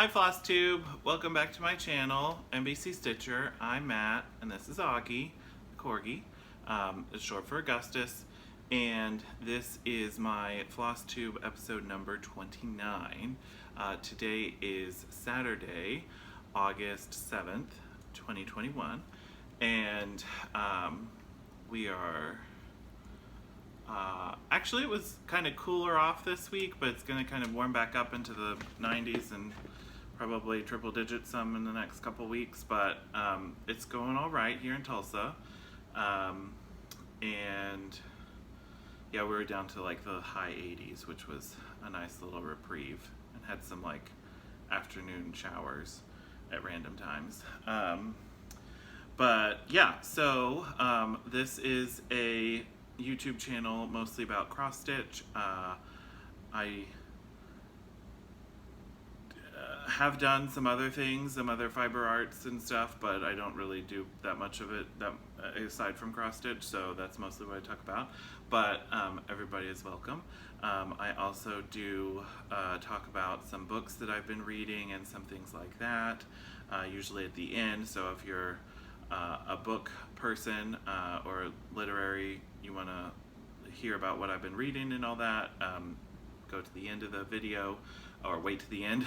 Hi Flosstube, welcome back to my channel, MBC Stitcher. I'm Matt, and this is Augie, the Corgi. It's short for Augustus, and this is my Flosstube episode number 29. Today is Saturday, August 7th, 2021, and we are... actually, it was kind of cooler off this week, but it's going to kind of warm back up into the 90s and probably triple digits some in the next couple weeks, but it's going all right here in Tulsa. And yeah, we were down to like the high 80s, which was a nice little reprieve, and had some like afternoon showers at random times. But yeah, so this is a YouTube channel mostly about cross stitch. I have done some other things, some other fiber arts and stuff, but I don't really do that much of it aside from cross stitch, so that's mostly what I talk about. But everybody is welcome. I also do talk about some books that I've been reading and some things like that, usually at the end. So if you're a book person or literary, you want to hear about what I've been reading and all that, go to the end of the video or wait to the end.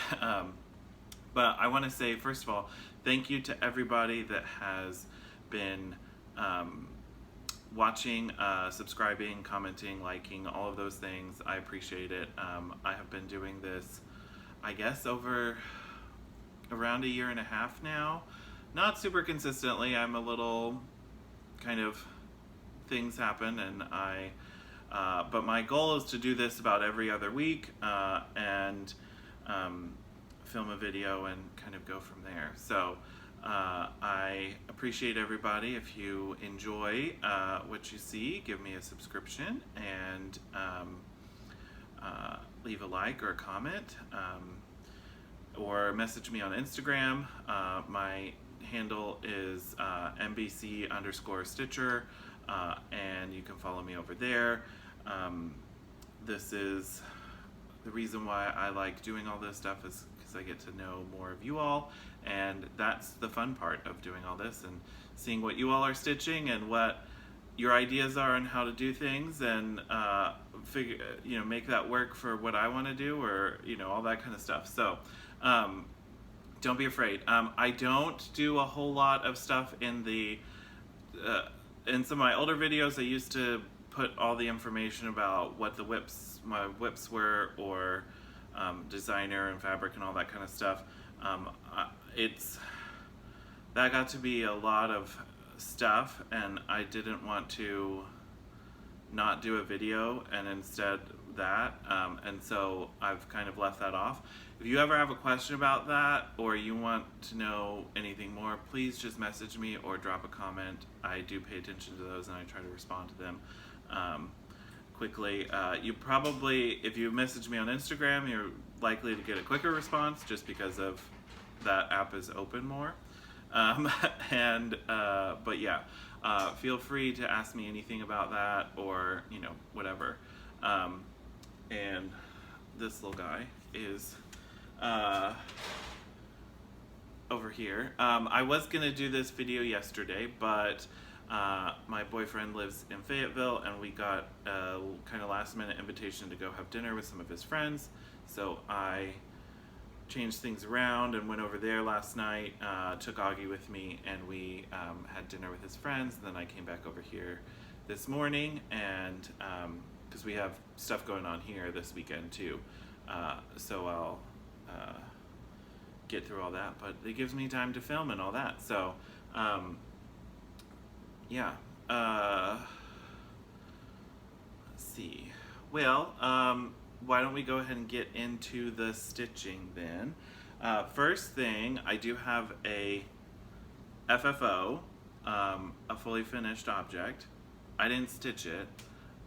But I want to say, first of all, thank you to everybody that has been watching, subscribing, commenting, liking, all of those things. I appreciate it. I have been doing this, I guess, over around a year and a half now. Not super consistently. I'm a little kind of, things happen, and but my goal is to do this about every other week and film a video and kind of go from there. So I appreciate everybody. If you enjoy what you see, give me a subscription and leave a like or a comment, or message me on Instagram. My handle is MBC_Stitcher, and you can follow me over there. This is the reason why I like doing all this stuff, is because I get to know more of you all, and that's the fun part of doing all this, and seeing what you all are stitching and what your ideas are on how to do things, and figure, make that work for what I want to do, or all that kind of stuff. So don't be afraid. I don't do a whole lot of stuff in the in some of my older videos. I used to put all the information about what the my whips were, or designer and fabric and all that kind of stuff. That got to be a lot of stuff, and I didn't want to not do a video and instead that, and so I've kind of left that off. If you ever have a question about that, or you want to know anything more, please just message me or drop a comment. I do pay attention to those, and I try to respond to them quickly. You probably, if you message me on Instagram, you're likely to get a quicker response, just because of that app is open more. But yeah, feel free to ask me anything about that, or whatever. And this little guy is over here. I was gonna do this video yesterday, but my boyfriend lives in Fayetteville, and we got a kind of last minute invitation to go have dinner with some of his friends. So I changed things around and went over there last night, took Augie with me, and we had dinner with his friends. And then I came back over here this morning, and because we have stuff going on here this weekend too, so I'll get through all that, but it gives me time to film and all that. So yeah, let's see. Well, why don't we go ahead and get into the stitching then. First thing, I do have a FFO, a fully finished object. I didn't stitch it,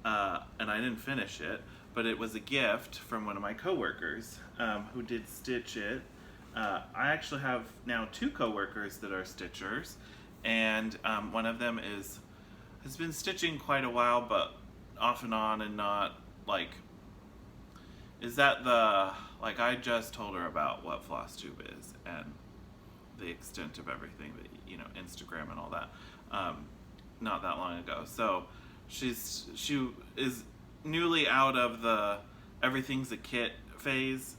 and I didn't finish it, but it was a gift from one of my coworkers who did stitch it. I actually have now 2 coworkers that are stitchers, and one of them has been stitching quite a while, but off and on, and not like is that the, like, I just told her about what Flosstube is and the extent of everything that, you know, Instagram and all that, not that long ago. So she is newly out of the everything's a kit phase,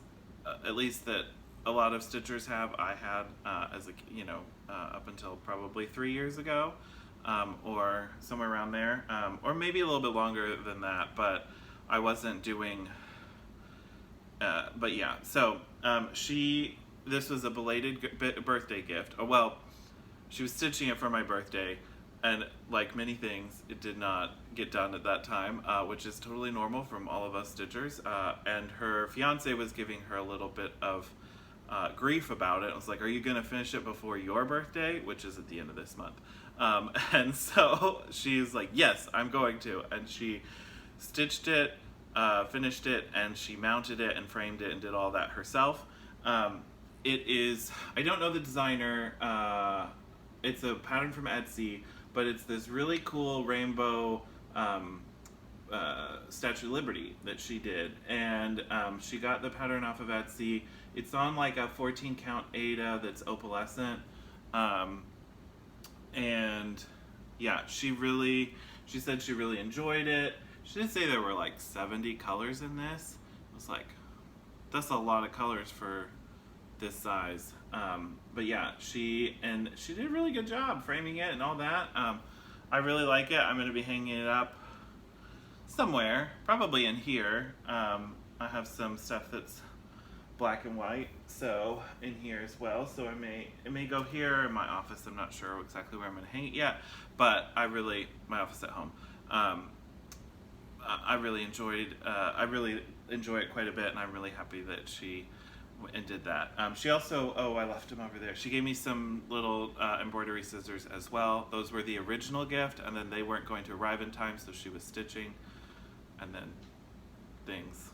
at least that a lot of stitchers have. I had as a, you know, up until probably 3 years ago, or somewhere around there, or maybe a little bit longer than that, but I wasn't doing. But yeah, so this was a belated birthday gift. Oh, well, she was stitching it for my birthday, and like many things, it did not get done at that time, which is totally normal from all of us stitchers. And her fiance was giving her a little bit of grief about it. I was like, "Are you going to finish it before your birthday?" Which is at the end of this month. And so she's like, "Yes, I'm going to." And she stitched it, finished it, and she mounted it and framed it and did all that herself. It is, I don't know the designer, it's a pattern from Etsy, but it's this really cool rainbow Statue of Liberty that she did, and she got the pattern off of Etsy. It's on like a 14 count Aida that's opalescent, and yeah, she said she really enjoyed it. She did say there were like 70 colors in this. I was like, that's a lot of colors for this size. But yeah, she did a really good job framing it and all that. I really like it. I'm going to be hanging it up somewhere, probably in here. I have some stuff that's black and white, so in here as well. So it may go here in my office. I'm not sure exactly where I'm going to hang it yet, but my office at home. I really enjoy it quite a bit, and I'm really happy that she and did that. She also, I left them over there. She gave me some little embroidery scissors as well. Those were the original gift, and then they weren't going to arrive in time, so she was stitching, and then things,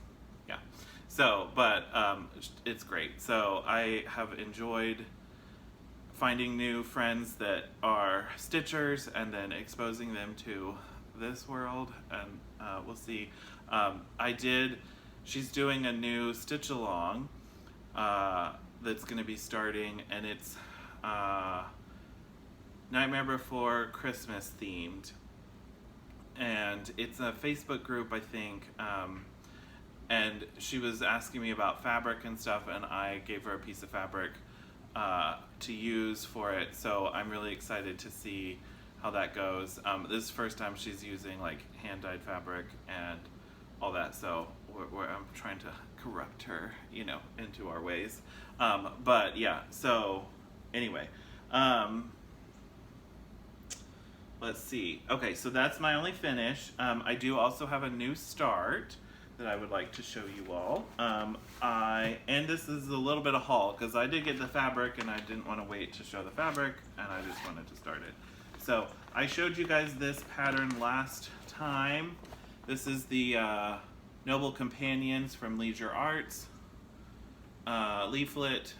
yeah. So, but it's great. So I have enjoyed finding new friends that are stitchers and then exposing them to this world, and we'll see. She's doing a new stitch along that's going to be starting, and it's Nightmare Before Christmas themed, and it's a Facebook group, I think, and she was asking me about fabric and stuff, and I gave her a piece of fabric to use for it, so I'm really excited to see how that goes. This is the first time she's using like hand-dyed fabric and all that, so I'm trying to corrupt her, you know, into our ways. But yeah, so anyway, let's see. Okay, so that's my only finish. I do also have a new start that I would like to show you all. And this is a little bit of haul, because I did get the fabric and I didn't want to wait to show the fabric, and I just wanted to start it. So I showed you guys this pattern last time. This is the Noble Companions from Leisure Arts leaflet.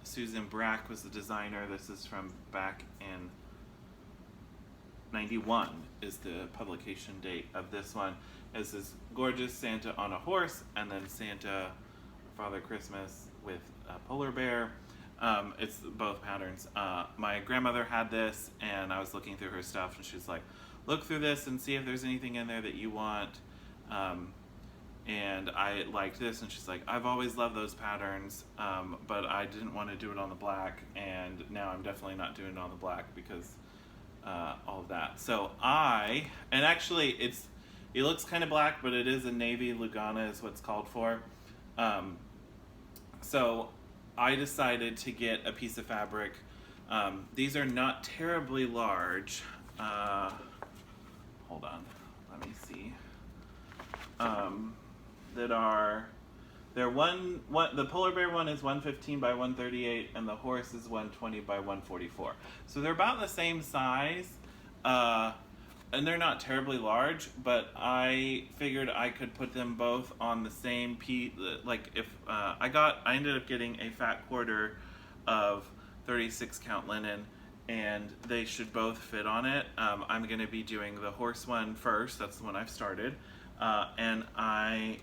Susan Brack was the designer. This is from back in 91 is the publication date of this one. It's this gorgeous Santa on a horse, and then Santa, Father Christmas with a polar bear. It's both patterns. My grandmother had this, and I was looking through her stuff, and she's like, look through this and see if there's anything in there that you want. And I liked this, and she's like, I've always loved those patterns, but I didn't want to do it on the black, and now I'm definitely not doing it on the black because all of that. So and actually it looks kind of black, but it is a navy Lugana is what's called for. So I decided to get a piece of fabric. These are not terribly large. Hold on, let me see. The polar bear one is 115 by 138, and the horse is 120 by 144. So they're about the same size, and they're not terribly large, but I figured I could put them both on the same piece. Like if I ended up getting a fat quarter of 36 count linen, and they should both fit on it. I'm going to be doing the horse one first. That's the one I've started, and I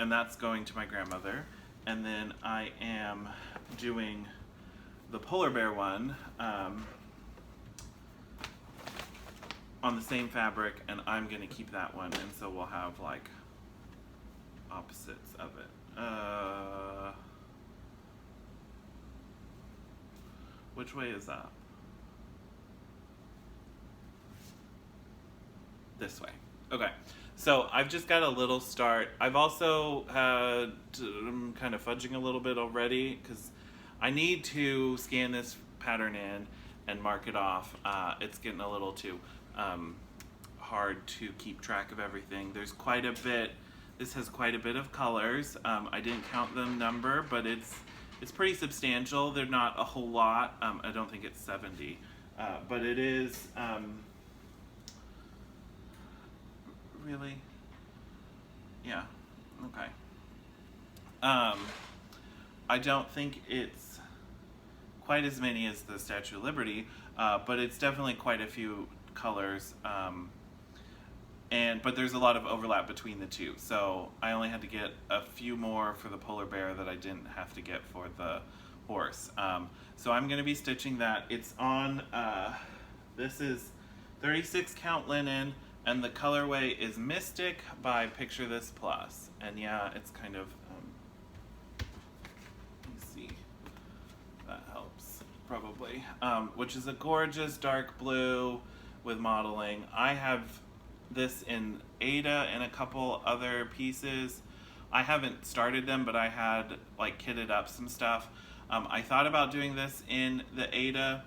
and that's going to my grandmother. And then I am doing the polar bear one on the same fabric, and I'm gonna keep that one, and so we'll have like opposites of it. Which way is up? This way. Okay, so I've just got a little start. I've also had, I'm kind of fudging a little bit already because I need to scan this pattern in and mark it off. It's getting a little too hard to keep track of everything. There's quite a bit. This has quite a bit of colors. I didn't count the number, but it's pretty substantial. They're not a whole lot. I don't think it's 70, but it is really, yeah, okay. I don't think it's quite as many as the Statue of Liberty, but it's definitely quite a few colors. But there's a lot of overlap between the two, so I only had to get a few more for the polar bear that I didn't have to get for the horse. So I'm going to be stitching that. It's on, this is 36 count linen, and the colorway is Mystic by Picture This Plus. And yeah, it's kind of, let me see, that helps probably, which is a gorgeous dark blue with modeling. I have this in Ada and a couple other pieces. I haven't started them, but I had like kitted up some stuff. I thought about doing this in the Ada,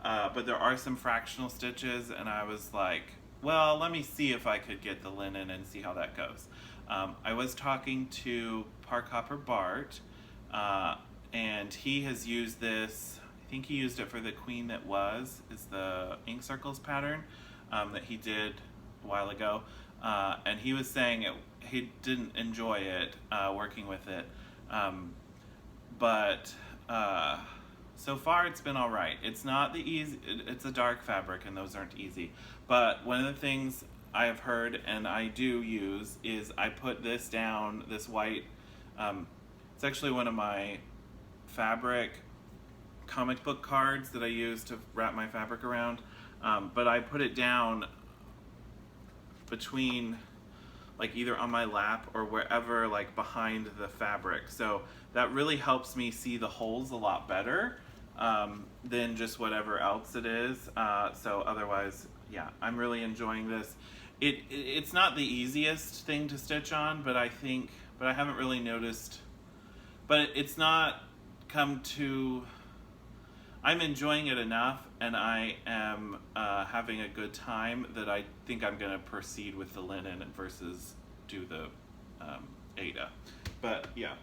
but there are some fractional stitches, and I was like, well, let me see if I could get the linen and see how that goes. I was talking to Park Hopper Bart, and he has used this, I think he used it for the Queen That Was, is the ink circles pattern that he did a while ago, and he was saying he didn't enjoy it working with it, but so far it's been all right. It's not the easy, it's a dark fabric, and those aren't easy, but one of the things I have heard and I do use is I put this down, this white, it's actually one of my fabric comic book cards that I use to wrap my fabric around, but I put it down between, like, either on my lap or wherever, like behind the fabric, so that really helps me see the holes a lot better than just whatever else it is. So otherwise, yeah, I'm really enjoying this. It's not the easiest thing to stitch on, but I haven't really noticed, but it's not come to, I'm enjoying it enough, and I am having a good time that I think I'm going to proceed with the linen versus do the Ada. But yeah,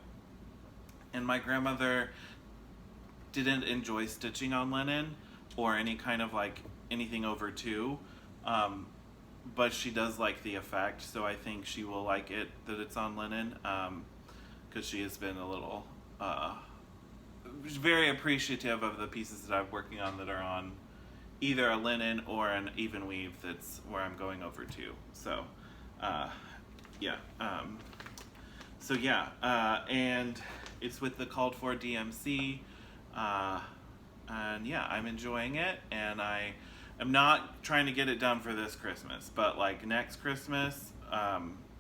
and my grandmother didn't enjoy stitching on linen or any kind of like anything over 2, but she does like the effect, so I think she will like it that it's on linen, because she has been a little very appreciative of the pieces that I'm working on that are on either a linen or an even weave, that's where I'm going over to. So yeah, so yeah, and it's with the called for DMC, and yeah, I'm enjoying it, and I am not trying to get it done for this Christmas, but like next Christmas,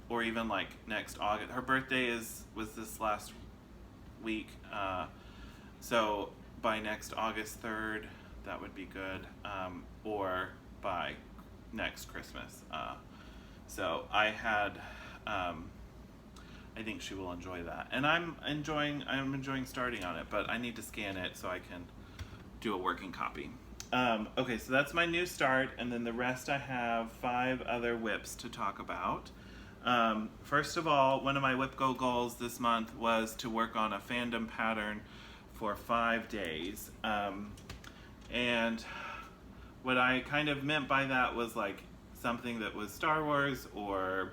or even like next August. Her birthday was this last week, so by next August 3rd, that would be good, or by next Christmas. So I think she will enjoy that, and I'm enjoying starting on it, but I need to scan it so I can do a working copy. Okay, so that's my new start, and then the rest I have 5 other whips to talk about. First of all, one of my whip goals this month was to work on a fandom pattern for 5 days, and what I kind of meant by that was like something that was Star Wars or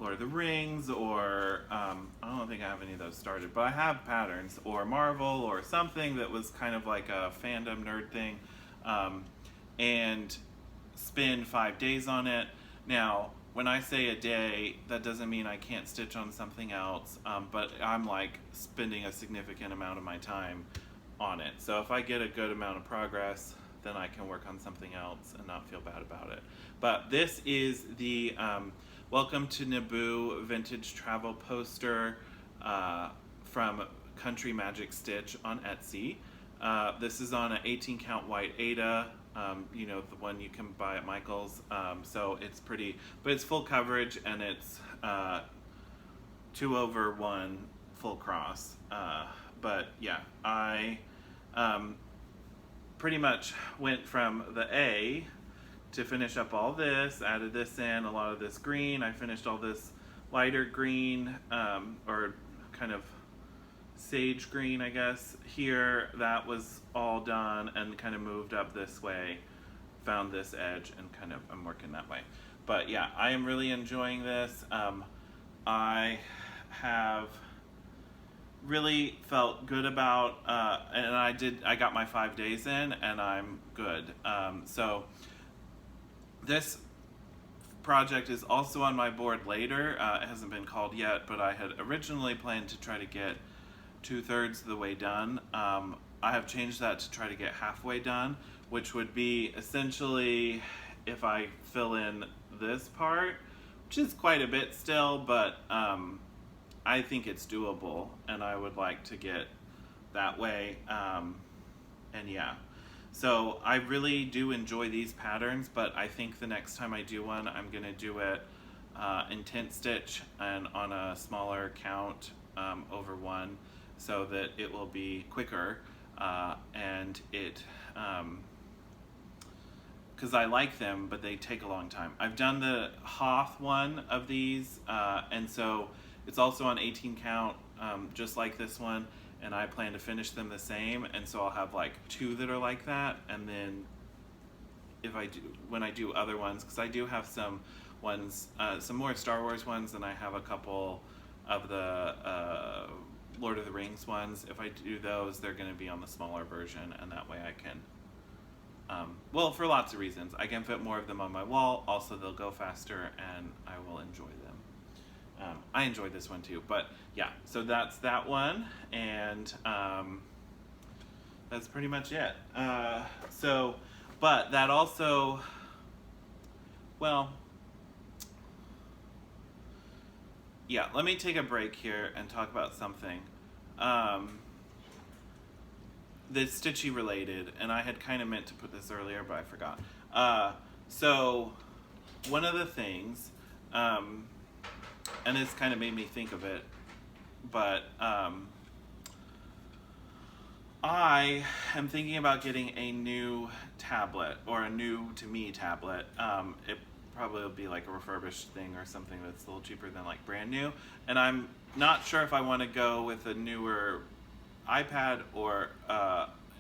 Lord of the Rings, or I don't think I have any of those started, but I have patterns, or Marvel, or something that was kind of like a fandom nerd thing, and spend 5 days on it. Now, when I say a day, that doesn't mean I can't stitch on something else, but I'm like spending a significant amount of my time on it. So if I get a good amount of progress, then I can work on something else and not feel bad about it. But this is the Welcome to Naboo vintage travel poster from Country Magic Stitch on Etsy. This is on an 18 count white Aida, you know, the one you can buy at Michael's. So it's pretty, but it's full coverage, and it's 2/1 full cross. But yeah, I pretty much went from the A to finish up all this, added this in, a lot of this green. I finished all this lighter green, or kind of sage green, I guess. Here, that was all done, and kind of moved up this way, found this edge, and kind of I'm working that way. But yeah, I am really enjoying this. I have really felt good about, and I got my 5 days in, and I'm good. So this project is also on my board later. It hasn't been called yet, but I had originally planned to try to get 2/3 of the way done. I have changed that to try to get halfway done, which would be essentially if I fill in this part, which is quite a bit still, but I think it's doable, and I would like to get that way. And yeah, so I really do enjoy these patterns, but I think the next time I do one, I'm gonna do it in tent stitch and on a smaller count over one, so that it will be quicker, and it, because I like them, but they take a long time. I've done the Hoth one of these, and so it's also on 18 count, just like this one, and I plan to finish them the same, and so I'll have like 2 that are like that, and then when I do other ones, because I do have some ones, some more Star Wars ones, and I have a couple of the Lord of the Rings ones. If I do those, they're going to be on the smaller version, and that way I can, well, for lots of reasons. I can fit more of them on my wall, also they'll go faster, and I will enjoy them. I enjoyed this one too, but yeah, so that's that one, and that's pretty much it. But that also, well, yeah, let me take a break here and talk about something that's stitchy related, and I had kind of meant to put this earlier, but I forgot. So one of the things, and this kind of made me think of it, but I am thinking about getting a new tablet, or a new to me tablet. It probably will be like a refurbished thing or something that's a little cheaper than like brand new, and I'm not sure if I want to go with a newer iPad or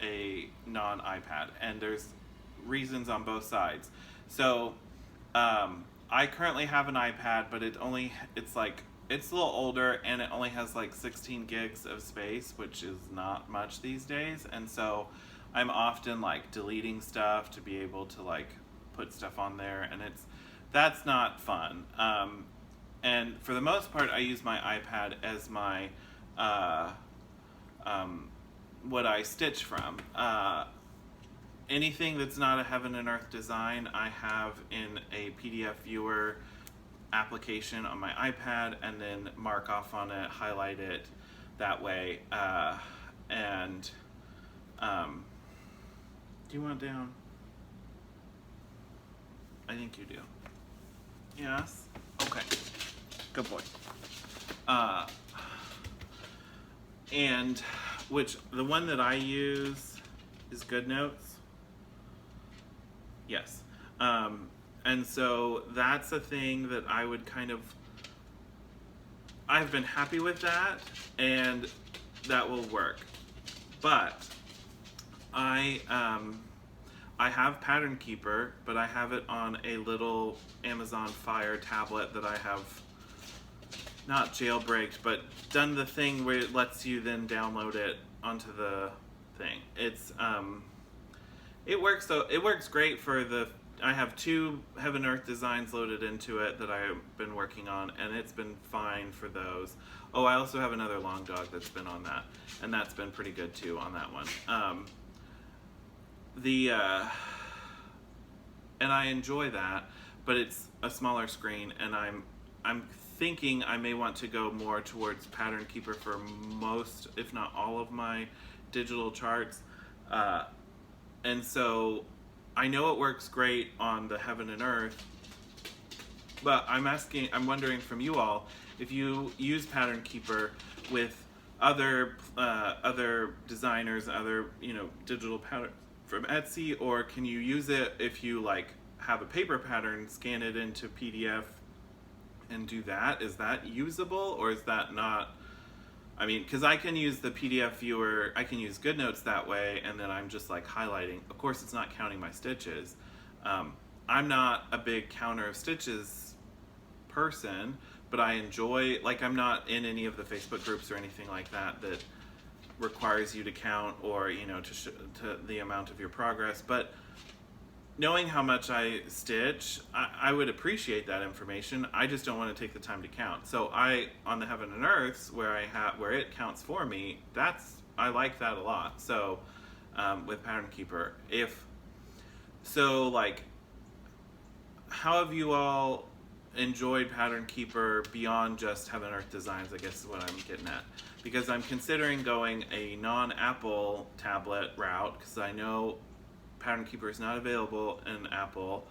a non-iPad, and there's reasons on both sides. So I currently have an iPad, but it's a little older, and it only has like 16 gigs of space, which is not much these days, and so I'm often like deleting stuff to be able to like put stuff on there, and that's not fun. And for the most part, I use my iPad as my what I stitch from. Anything that's not a Heaven and Earth design, I have in a PDF viewer application on my iPad, and then mark off on it, highlight it that way. And do you want it down? I think you do. Yes? Okay. Good boy. And which the one that I use is GoodNotes. Yes. And so that's a thing that I would kind of, I've been happy with that, and that will work. But I have Pattern Keeper, but I have it on a little Amazon Fire tablet that I have not jailbreaked, but done the thing where it lets you then download it onto the thing. It's it works great for the I have 2 Heaven Earth designs loaded into it that I've been working on, and it's been fine for those. Oh, I also have another long dog that's been on that, and that's been pretty good too on that one. And I enjoy that, but it's a smaller screen, and I'm thinking I may want to go more towards Pattern Keeper for most, if not all, of my digital charts. And so I know it works great on the Heaven and Earth, but I'm wondering from you all if you use Pattern Keeper with other designers, other digital pattern from Etsy, or can you use it if you like have a paper pattern, scan it into PDF and do that? Is that usable, or is that not? I mean, because I can use the PDF viewer, I can use GoodNotes that way, and then I'm just like highlighting. Of course, it's not counting my stitches. I'm not a big counter of stitches person, but I enjoy, like, I'm not in any of the Facebook groups or anything like that that requires you to count or to the amount of your progress. But knowing how much I stitch, I would appreciate that information. I just don't want to take the time to count. So on the Heaven and Earths, where it counts for me, I like that a lot. So with Pattern Keeper, how have you all enjoyed Pattern Keeper beyond just Heaven and Earth designs, I guess is what I'm getting at. Because I'm considering going a non-Apple tablet route, because I know Pattern Keeper is not available in Apple,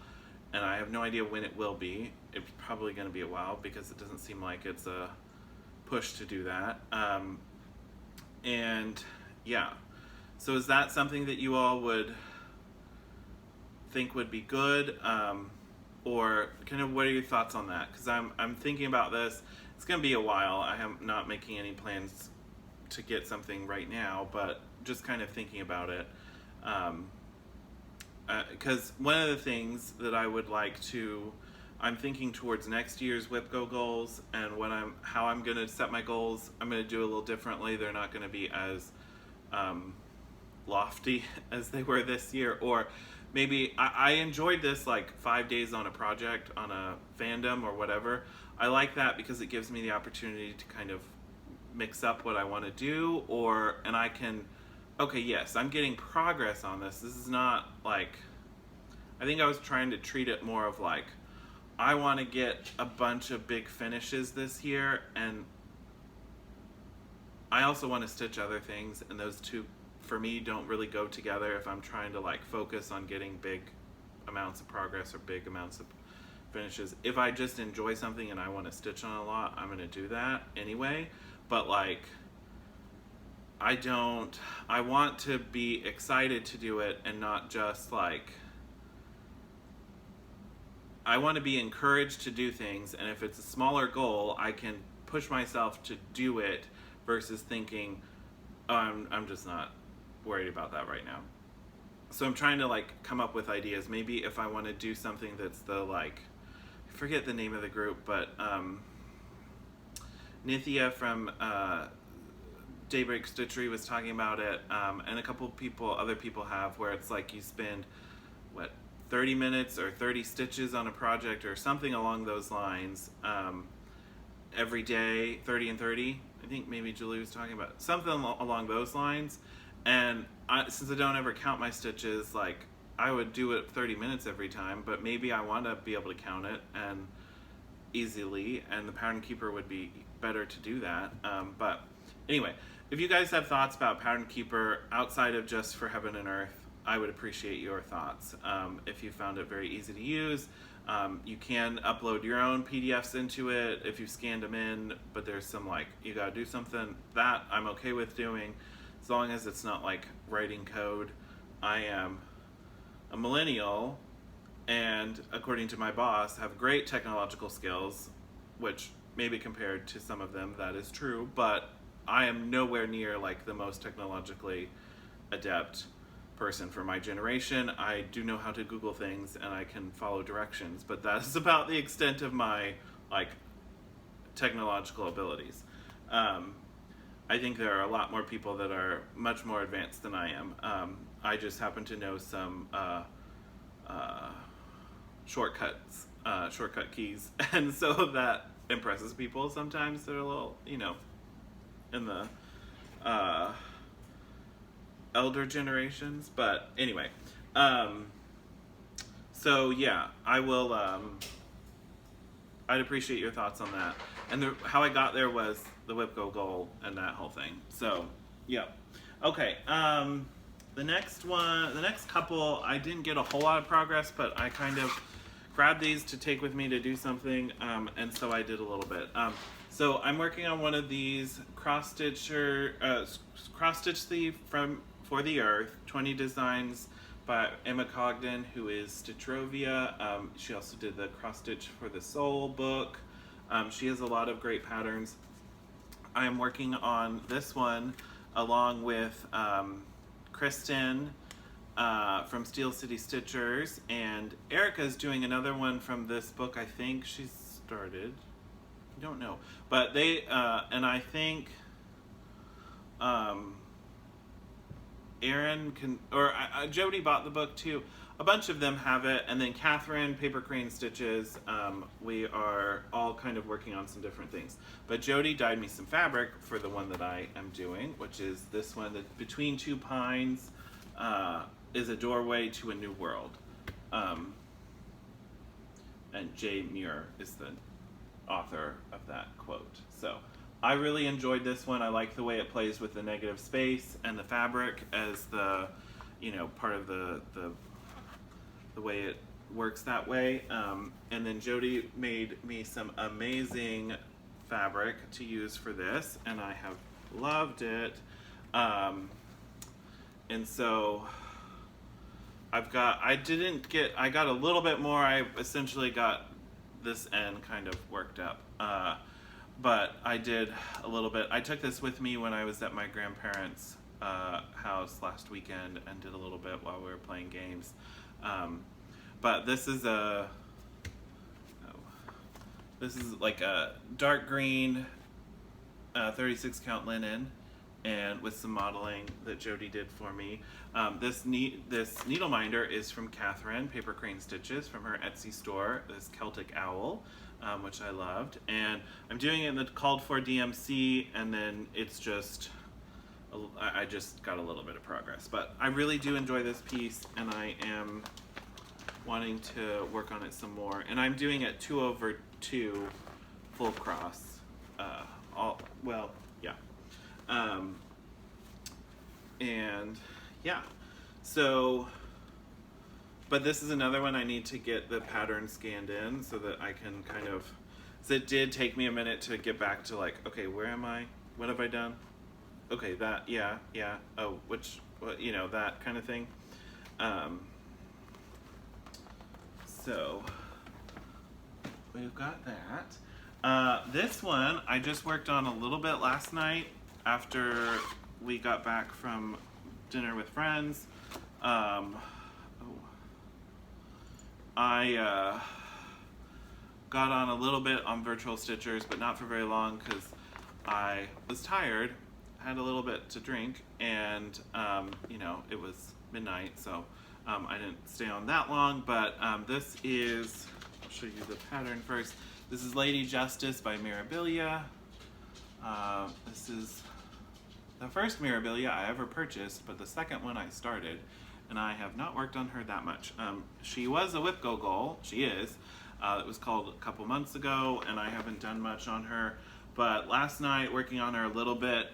and I have no idea when it will be. It's probably going to be a while, because it doesn't seem like it's a push to do that. And yeah, so is that something that you all would think would be good? Or kind of what are your thoughts on that? Because I'm thinking about this. It's going to be a while. I am not making any plans to get something right now, but just kind of thinking about it. Because one of the things that I would like to, I'm thinking towards next year's WIPGO goals, and how I'm going to set my goals. I'm going to do a little differently. They're not going to be as lofty as they were this year. Or maybe I enjoyed this, like 5 days on a project, on a fandom or whatever. I like that because it gives me the opportunity to kind of mix up what I want to do, and I can, okay, yes, I'm getting progress on this. This is not like, I think I was trying to treat it more of like, I want to get a bunch of big finishes this year, and I also want to stitch other things, and those two for me don't really go together if I'm trying to like focus on getting big amounts of progress or big amounts of finishes. If I just enjoy something and I want to stitch on a lot, I'm going to do that anyway. But like, I want to be excited to do it, and not just like, I want to be encouraged to do things, and if it's a smaller goal, I can push myself to do it versus thinking, oh, I'm just not worried about that right now. So I'm trying to like come up with ideas. Maybe if I want to do something that's I forget the name of the group, but Nithya from Daybreak Stitchery was talking about it, and a couple other people have, where it's like you spend 30 minutes or 30 stitches on a project or something along those lines every day, 30 and 30. I think maybe Julie was talking about something along those lines. And since I don't ever count my stitches, like, I would do it 30 minutes every time, but maybe I want to be able to count it and easily, and the Pattern Keeper would be better to do that. But anyway, if you guys have thoughts about Pattern Keeper outside of just for Heaven and Earth, I would appreciate your thoughts. If you found it very easy to use, you can upload your own PDFs into it if you've scanned them in, but there's some like, you gotta do something, that I'm okay with doing, as long as it's not like writing code. I am a millennial, and according to my boss, have great technological skills, which maybe compared to some of them that is true, but I am nowhere near like the most technologically adept person for my generation. I do know how to Google things and I can follow directions, but that is about the extent of my like technological abilities. I think there are a lot more people that are much more advanced than I am. I just happen to know some shortcut keys, and so that impresses people sometimes. They're a little, you know, in the elder generations, but anyway, so yeah, I will, I'd appreciate your thoughts on that. And how I got there was the Whipco goal and that whole thing. So, yeah. Okay, the next couple, I didn't get a whole lot of progress, but I kind of grabbed these to take with me to do something, and so I did a little bit. So I'm working on one of these cross-stitch thief For the Earth, 20 designs by Emma Cogden, who is Stitchrovia. She also did the Cross Stitch for the Soul book. She has a lot of great patterns. I am working on this one along with Kristen from Steel City Stitchers, and Erica's doing another one from this book. I think she's started. I don't know, but they and I think Aaron can, or Jody bought the book too. A bunch of them have it, and then Catherine, Paper Crane Stitches. We are all kind of working on some different things. But Jody dyed me some fabric for the one that I am doing, which is this one, that Between Two Pines is a Doorway to a New World. And Jay Muir is the author of that quote. So I really enjoyed this one. I like the way it plays with the negative space and the fabric as the, you know, part of the way it works that way. And then Jody made me some amazing fabric to use for this, and I have loved it. And so I got a little bit more. I essentially got this end kind of worked up. But I did a little bit. I took this with me when I was at my grandparents' house last weekend and did a little bit while we were playing games. But this is like a dark green 36 count linen, and with some modeling that Jody did for me. This needle minder is from Catherine, Paper Crane Stitches, from her Etsy store, this Celtic Owl, which I loved. And I'm doing it in the called for DMC, and then it's just, I just got a little bit of progress. But I really do enjoy this piece, and I am wanting to work on it some more. And I'm doing it 2/2 full cross. And yeah, so, but this is another one I need to get the pattern scanned in so that I can kind of, so it did take me a minute to get back to like, okay, where am I? What have I done? Okay, that, yeah, oh, you know, that kind of thing. So, we've got that. This one, I just worked on a little bit last night after we got back from dinner with friends. I got on a little bit on virtual stitchers, but not for very long because I was tired, had a little bit to drink, and you know, it was midnight, so I didn't stay on that long. But this is, I'll show you the pattern first. This is Lady Justice by Mirabilia. This is the first Mirabilia I ever purchased, but the second one I started, and I have not worked on her that much. She was a Whipco goal, she is. It was called a couple months ago, and I haven't done much on her. But last night, working on her a little bit,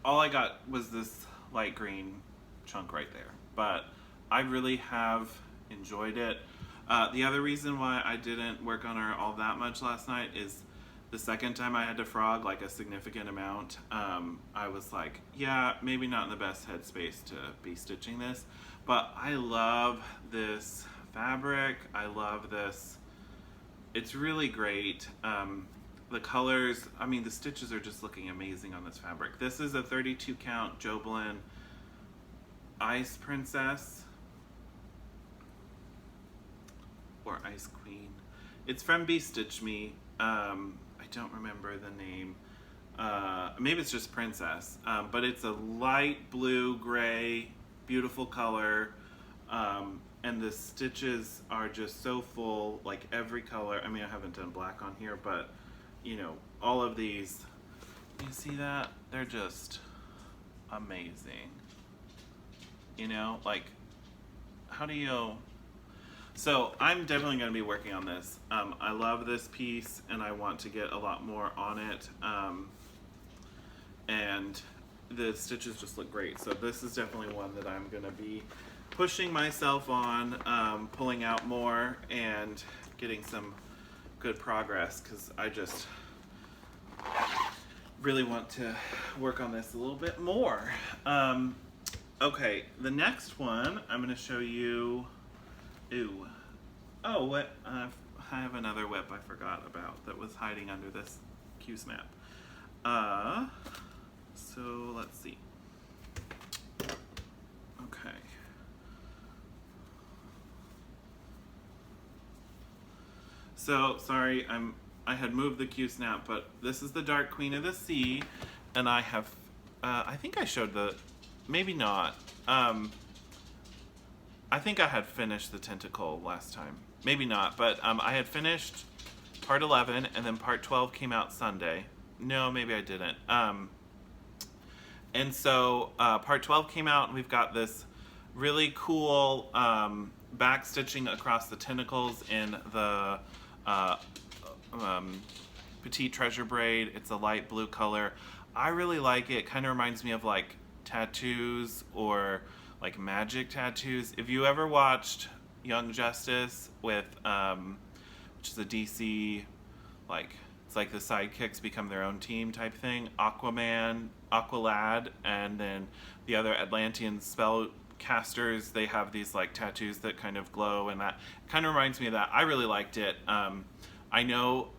all I got was this light green chunk right there. But I really have enjoyed it. The other reason why I didn't work on her all that much last night is the second time I had to frog like a significant amount, I was like, yeah, maybe not in the best headspace to be stitching this, but I love this fabric. I love this. It's really great. The colors, I mean, the stitches are just looking amazing on this fabric. This is a 32 count Joblin Ice Princess, or Ice Queen. It's from Be Stitch Me. I don't remember the name. Maybe it's just Princess, but it's a light blue gray, beautiful color. and the stitches are just so full, like every color. I mean, I haven't done black on here, but you know, all of these, you see that? They're just amazing. You know, like, how do you... So I'm definitely going to be working on this. I love this piece, and I want to get a lot more on it. And the stitches just look great. So this is definitely one that I'm going to be pushing myself on, pulling out more and getting some good progress, because I just really want to work on this a little bit more. Okay, the next one I'm going to show you. What? I have another whip I forgot about that was hiding under this Q-snap. So let's see. Okay. So sorry, I had moved the Q-snap, but this is the Dark Queen of the Sea, and I have, I think I showed maybe not. I think I had finished the tentacle last time. Maybe not, but I had finished part 11, and then part 12 came out Sunday. No, maybe I didn't. And so part 12 came out, and we've got this really cool back stitching across the tentacles in the Petite Treasure braid. It's a light blue color. I really like it. Kind of reminds me of like tattoos or like magic tattoos. If you ever watched Young Justice with, which is a DC, like, it's like the sidekicks become their own team type thing. Aquaman, Aqualad, and then the other Atlantean spellcasters, they have these like tattoos that kind of glow, and that kind of reminds me of that. I really liked it. I know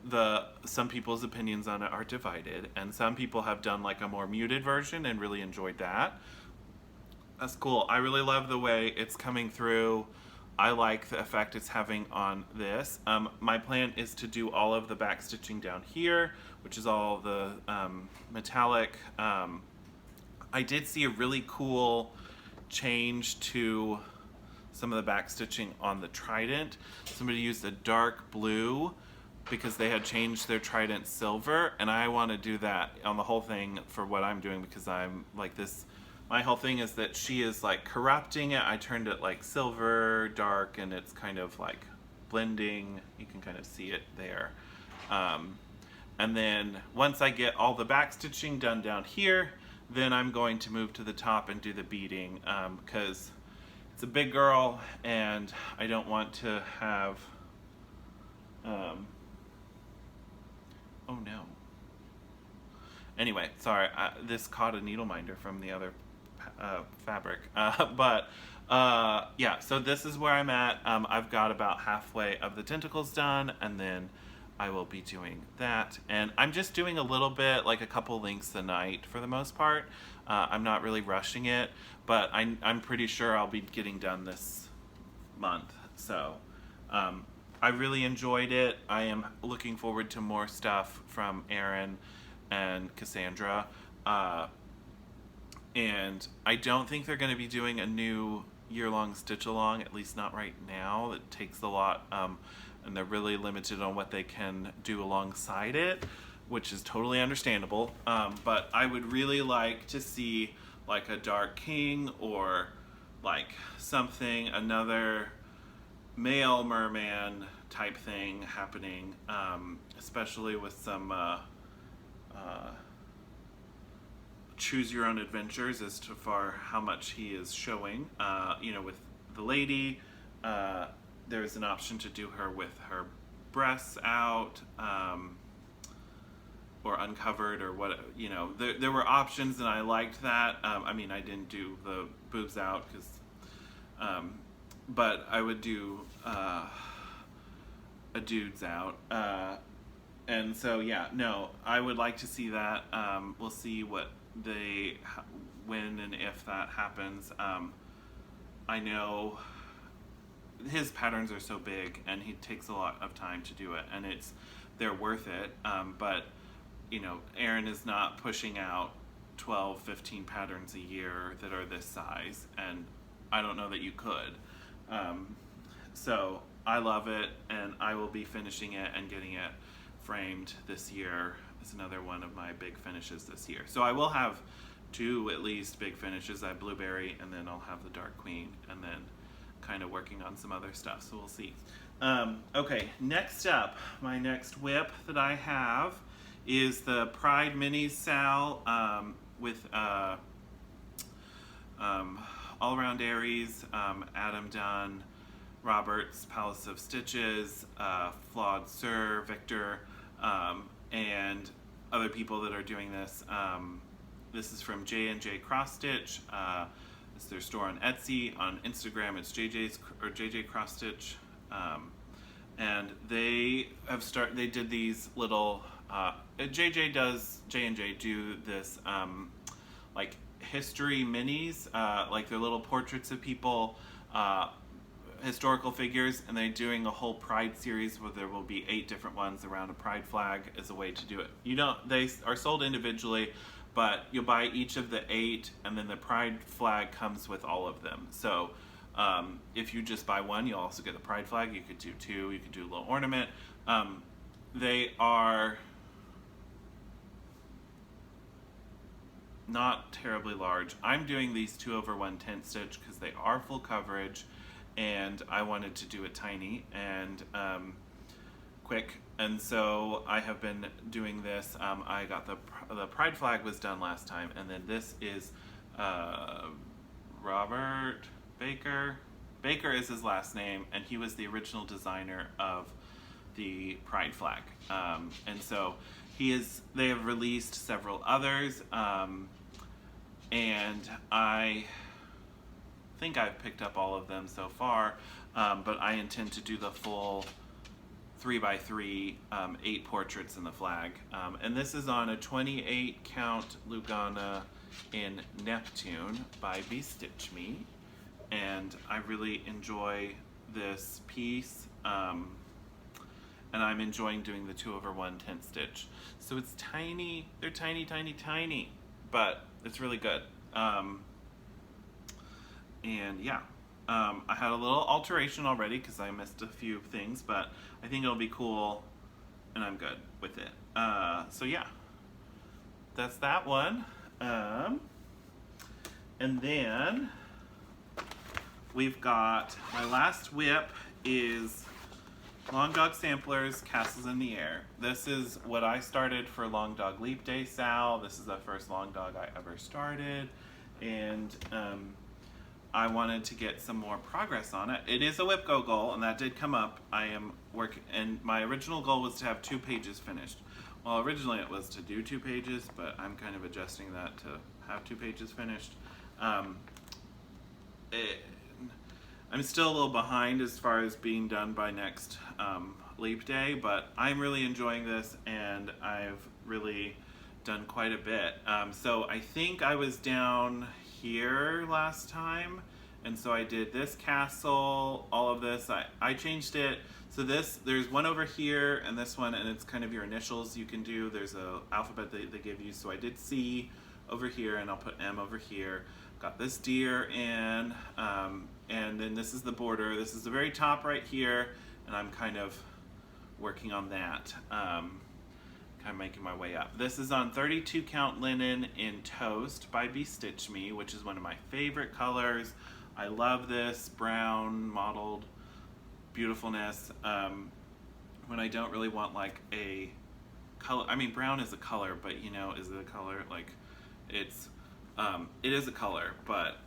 some people's opinions on it are divided, and some people have done like a more muted version and really enjoyed that. That's cool. I really love the way it's coming through. I like the effect it's having on this. My plan is to do all of the back stitching down here, which is all the metallic. I did see a really cool change to some of the back stitching on the trident. Somebody used a dark blue because they had changed their trident silver, and I want to do that on the whole thing for what I'm doing, because I'm like this. My whole thing is that she is like corrupting it. I turned it like silver, dark, and it's kind of like blending. You can kind of see it there. And then once I get all the back stitching done down here, then I'm going to move to the top and do the beading, because it's a big girl and I don't want to have, oh no. Anyway, sorry, this caught a needle minder from the other fabric, yeah, so this is where I'm at. I've got about halfway of the tentacles done, and then I will be doing that, and I'm just doing a little bit, like a couple links a night for the most part. I'm not really rushing it, but I'm pretty sure I'll be getting done this month. So I really enjoyed it. I am looking forward to more stuff from Erin and Cassandra. And I don't think they're going to be doing a new year-long stitch-along, at least not right now. It takes a lot, and they're really limited on what they can do alongside it, which is totally understandable. But I would really like to see like a Dark King, or like something, another male merman type thing happening, especially with some choose your own adventures as to far how much he is showing. You know, with the lady, there's an option to do her with her breasts out, or uncovered, or what, you know, there were options, and I liked that. I mean, I didn't do the boobs out because, but I would do a dude's out. And so, yeah, no, I would like to see that. We'll see when and if that happens. I know his patterns are so big, and he takes a lot of time to do it, and they're worth it. But, you know, Erin is not pushing out 12, 15 patterns a year that are this size, and I don't know that you could. So I love it, and I will be finishing it and getting it framed this year. It's another one of my big finishes this year. So I will have 2 at least big finishes. I have Blueberry, and then I'll have the Dark Queen, and then kind of working on some other stuff, so we'll see. Okay, next up, my next whip that I have is the Pride Mini Sal with All Around Aries, Adam Dunn, Roberts, Palace of Stitches, Flosstube, Victor, and other people that are doing this. This is from J&J Cross Stitch. It's their store on Etsy. On Instagram, it's JJ Cross Stitch. And they did these little, J&J do this, like history minis, like they're little portraits of people, historical figures, and they're doing a whole Pride series where there will be 8 different ones around a Pride flag as a way to do it. They are sold individually, but you'll buy each of the 8, and then the Pride flag comes with all of them. So if you just buy one, you'll also get the Pride flag. You could do 2, you could do a little ornament. They are not terribly large. I'm doing these 2/110 stitch because they are full coverage, and I wanted to do it tiny and quick, and so I have been doing this. I got the Pride flag was done last time, and then this is Robert Baker. Baker is his last name, and he was the original designer of the Pride flag, and so they have released several others, and I think I've picked up all of them so far, but I intend to do the full 3x3 8 portraits in the flag, and this is on a 28 count Lugana in Neptune by Stitch Me, and I really enjoy this piece, and I'm enjoying doing the 2/110 stitch. So it's tiny, they're tiny, tiny, tiny, but it's really good. And yeah, I had a little alteration already because I missed a few things, but I think it'll be cool, and I'm good with it. So yeah, that's that one. And then we've got my last whip is Long Dog Samplers, Castles in the Air. This is what I started for Long Dog Leap Day Sal. This is the first Long Dog I ever started, and I wanted to get some more progress on it. It is a whip go goal, and that did come up. I am working, and my original goal was to have 2 pages finished. Well, originally it was to do 2 pages, but I'm kind of adjusting that to have 2 pages finished. I'm still a little behind as far as being done by next Leap Day, but I'm really enjoying this, and I've really done quite a bit. So I think I was down here last time, and so I did this castle, all of this. I changed it. So there's one over here and this one, and it's kind of your initials you can do. There's a alphabet they give you. So I did C over here, and I'll put M over here. Got this deer in, and then this is the border. This is the very top right here, and I'm kind of working on that. Kind of making my way up. This is on 32 count linen in Toast by Stitch Me, which is one of my favorite colors. I love this brown mottled beautifulness. When I don't really want like a color, I mean brown is a color, but is it a color? Like it is a color, but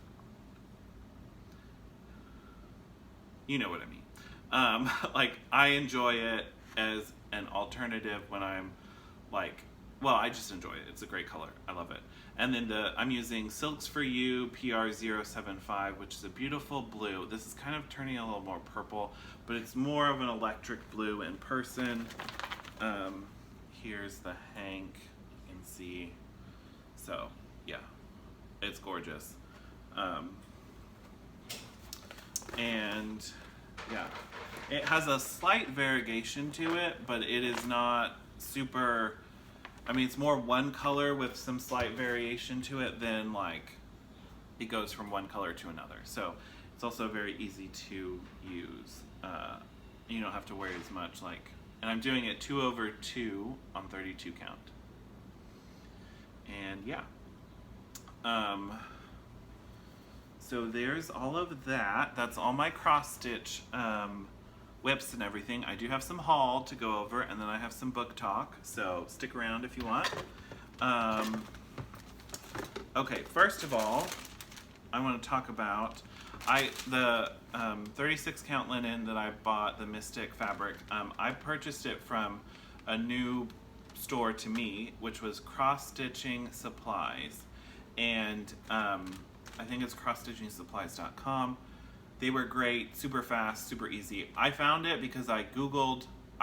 you know what I mean. Like I enjoy it as an alternative when I'm I just enjoy it. It's a great color. I love it. And then I'm using Silks for You PR075, which is a beautiful blue. This is kind of turning a little more purple, but it's more of an electric blue in person. Here's the Hank, you can see. So yeah, it's gorgeous. And yeah, it has a slight variegation to it, but it is not super, it's more one color with some slight variation to it than it goes from one color to another. So It's also very easy to use. You don't have to worry as much, like, and I'm doing it 2/2 on 32 count. And yeah. So there's all of that. That's all my cross stitch whips and everything. I do have some haul to go over, and then I have some book talk, so stick around if you want. Okay, first of all, I want to talk about the 36 count linen that I bought, the Mystic fabric. I purchased it from a new store to me, which was Cross Stitching Supplies, and I think it's crossstitchingsupplies.com. They were great, super fast, super easy. I found it because I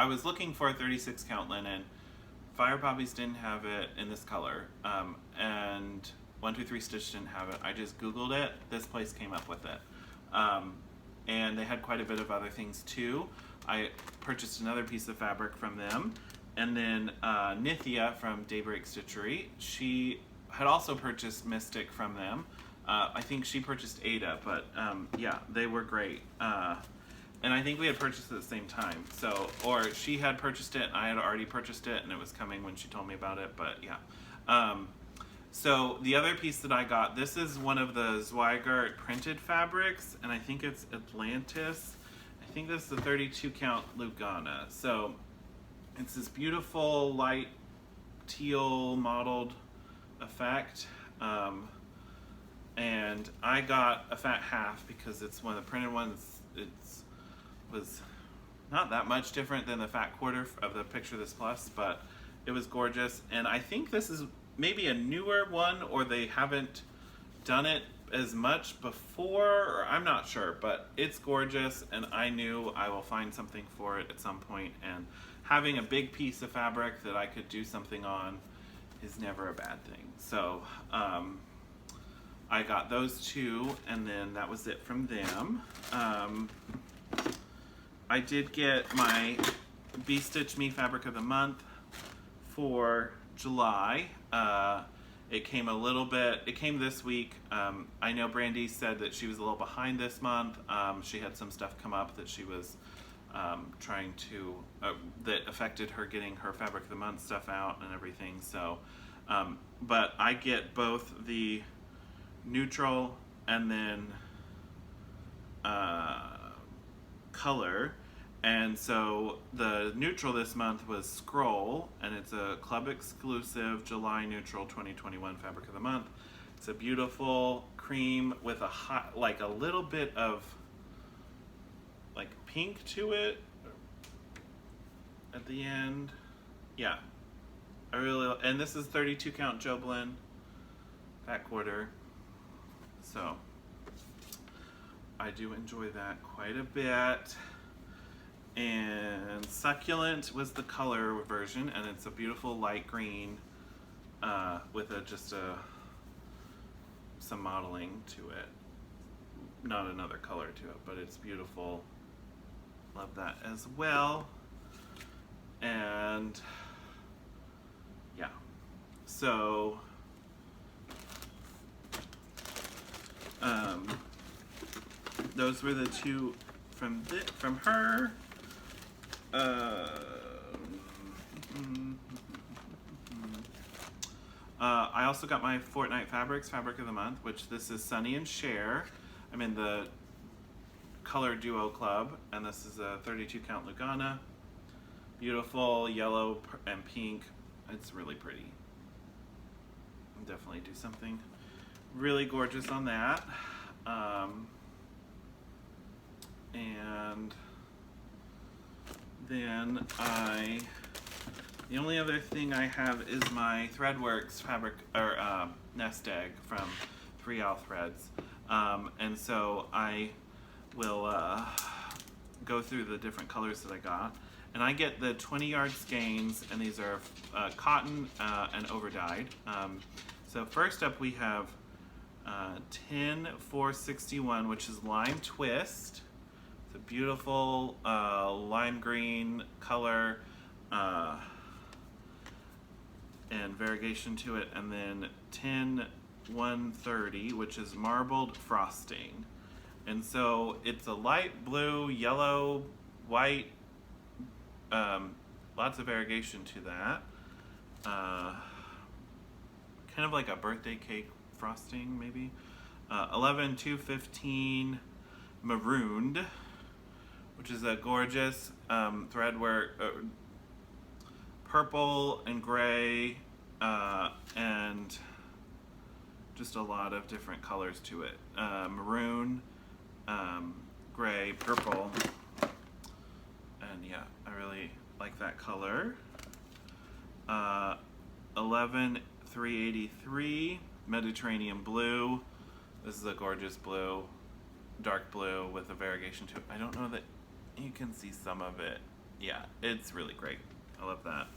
was looking for a 36 count linen. Fire Poppies didn't have it in this color, and 123 Stitch didn't have it. I just Googled it. This place came up with it. And they had quite a bit of other things too. I purchased another piece of fabric from them. And then Nithya from Daybreak Stitchery, she had also purchased Mystic from them. I think she purchased Ada, but yeah, they were great. And I think we had purchased it at the same time. So, or she had purchased it, and I had already purchased it, and it was coming when she told me about it, but yeah. So the other piece that I got, this is one of the Zweigart printed fabrics, and I think it's Atlantis. I think this is the 32 count Lugana. So it's this beautiful light teal mottled effect. And I got a fat half because it's one of the printed ones. Was not that much different than the fat quarter of the Picture This Plus, but it was gorgeous. And I think this is maybe a newer one, or they haven't done it as much before, or I'm not sure, but it's gorgeous, and I knew I will find something for it at some point, and having a big piece of fabric that I could do something on is never a bad thing. So I got those two, and then that was it from them. I did get my Bee Stitch Me Fabric of the Month for July. It came it came this week. I know Brandy said that she was a little behind this month. She had some stuff come up that she was trying to, that affected her getting her Fabric of the Month stuff out and everything. So, but I get both the neutral and then color. And so the neutral this month was Scroll, and it's a club exclusive July neutral 2021 Fabric of the Month. It's a beautiful cream with a hot, like a little bit of like pink to it at the end. Yeah, I really, and this is 32 count Joblin fat quarter, so I do enjoy that quite a bit. And Succulent was the color version, and it's a beautiful light green with some modeling to it. Not another color to it, but it's beautiful. Love that as well. And yeah, so those were the two from her. I also got my Fortnight Fabrics Fabric of the Month, which this is Sunny and Cher. I'm in the Color Duo Club, and this is a 32 count Lugana. Beautiful yellow and pink. It's really pretty. I'll definitely do something really gorgeous on that. And then the only other thing I have is my Threadworks fabric, or nest egg from 3 Owl Threads. And so I will go through the different colors that I got. And I get the 20-yard skeins, and these are cotton and over-dyed. So first up we have 10461, which is Lime Twist. It's a beautiful lime green color and variegation to it. And then 10130, which is Marbled Frosting. And so it's a light blue, yellow, white, lots of variegation to that. Kind of like a birthday cake frosting, maybe. 11/215 Marooned, which is a gorgeous threadwork, purple and gray, and just a lot of different colors to it. Maroon, gray, purple, and yeah, I really like that color. 11/383 Mediterranean Blue. This is a gorgeous blue, dark blue with a variegation to it. I don't know that you can see some of it. Yeah, it's really great. I love that.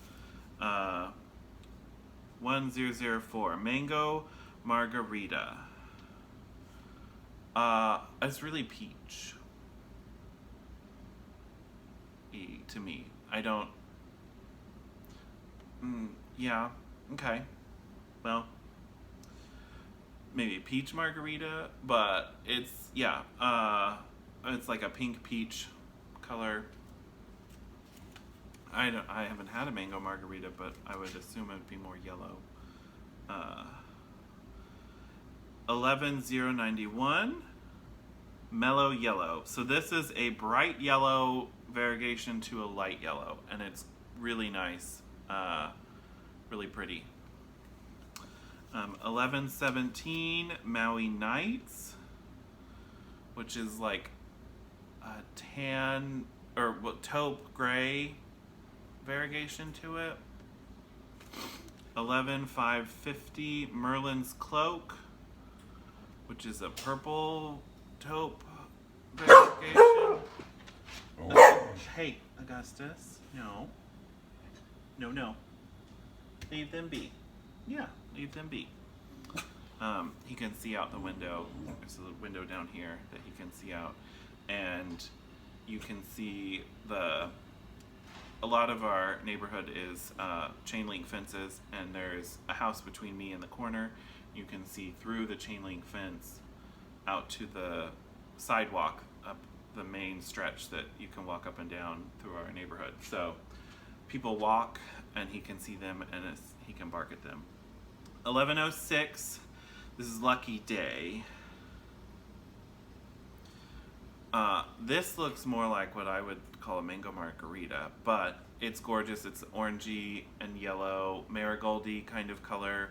1004 Mango Margarita. It's really peach to me. I don't. Yeah. Okay. Well, maybe peach margarita, but it's it's like a pink peach color. I haven't had a mango margarita, but I would assume it would be more yellow. 11/091 Mellow Yellow. So this is a bright yellow variegation to a light yellow, and it's really nice, really pretty. 11/17 Maui Nights, which is like a tan or taupe gray variegation to it. 11/550 Merlin's Cloak, which is a purple taupe variegation. Hey, Augustus, no. Leave them be. Yeah, leave them be. He can see out the window. There's a window down here that he can see out, and you can see a lot of our neighborhood is chain link fences, and there's a house between me and the corner. You can see through the chain link fence out to the sidewalk up the main stretch that you can walk up and down through our neighborhood. So people walk and he can see them, and he can bark at them. 11/06, this is Lucky Day. This looks more like what I would call a mango margarita, but it's gorgeous. It's orangey and yellow, marigoldy kind of color.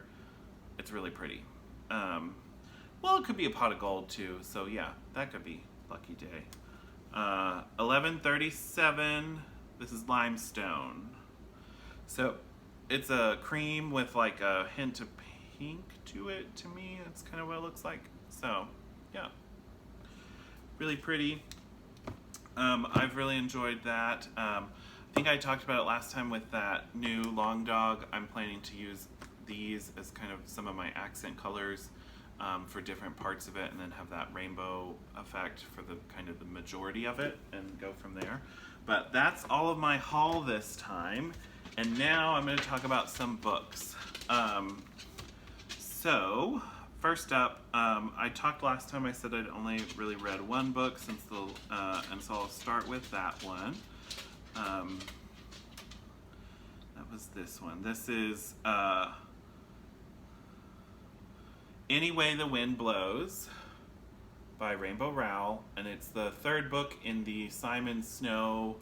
It's really pretty. Well, it could be a pot of gold too, so yeah, that could be Lucky Day. 11/37, this is Limestone. So it's a cream with like a hint of pink to it. To me, it's kind of what it looks like. So yeah, really pretty. I've really enjoyed that. I think I talked about it last time with that new Long Dog. I'm planning to use these as kind of some of my accent colors for different parts of it, and then have that rainbow effect for the kind of the majority of it, and go from there. But that's all of my haul this time, and now I'm going to talk about some books. So first up, I talked last time, I said I'd only really read one book and so I'll start with that one. That was this one. This is Any Way the Wind Blows by Rainbow Rowell, and it's the third book in the Simon Snow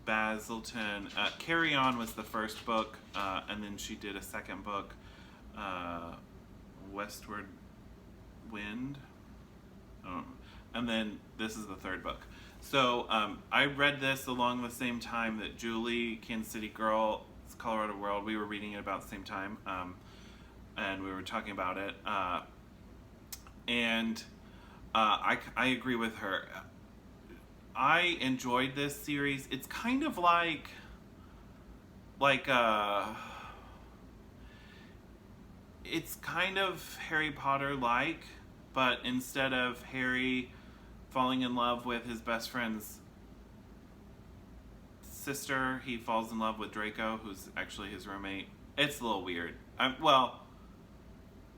Basilton. Carry On was the first book, and then she did a second book, Westward Wind, and then this is the third book. So I read this along the same time that Julie, Kansas City Girl, Colorado World, we were reading it about the same time, and we were talking about it, and I agree with her. I enjoyed this series. It's kind of like it's kind of Harry Potter-like, but instead of Harry falling in love with his best friend's sister, he falls in love with Draco, who's actually his roommate. It's a little weird.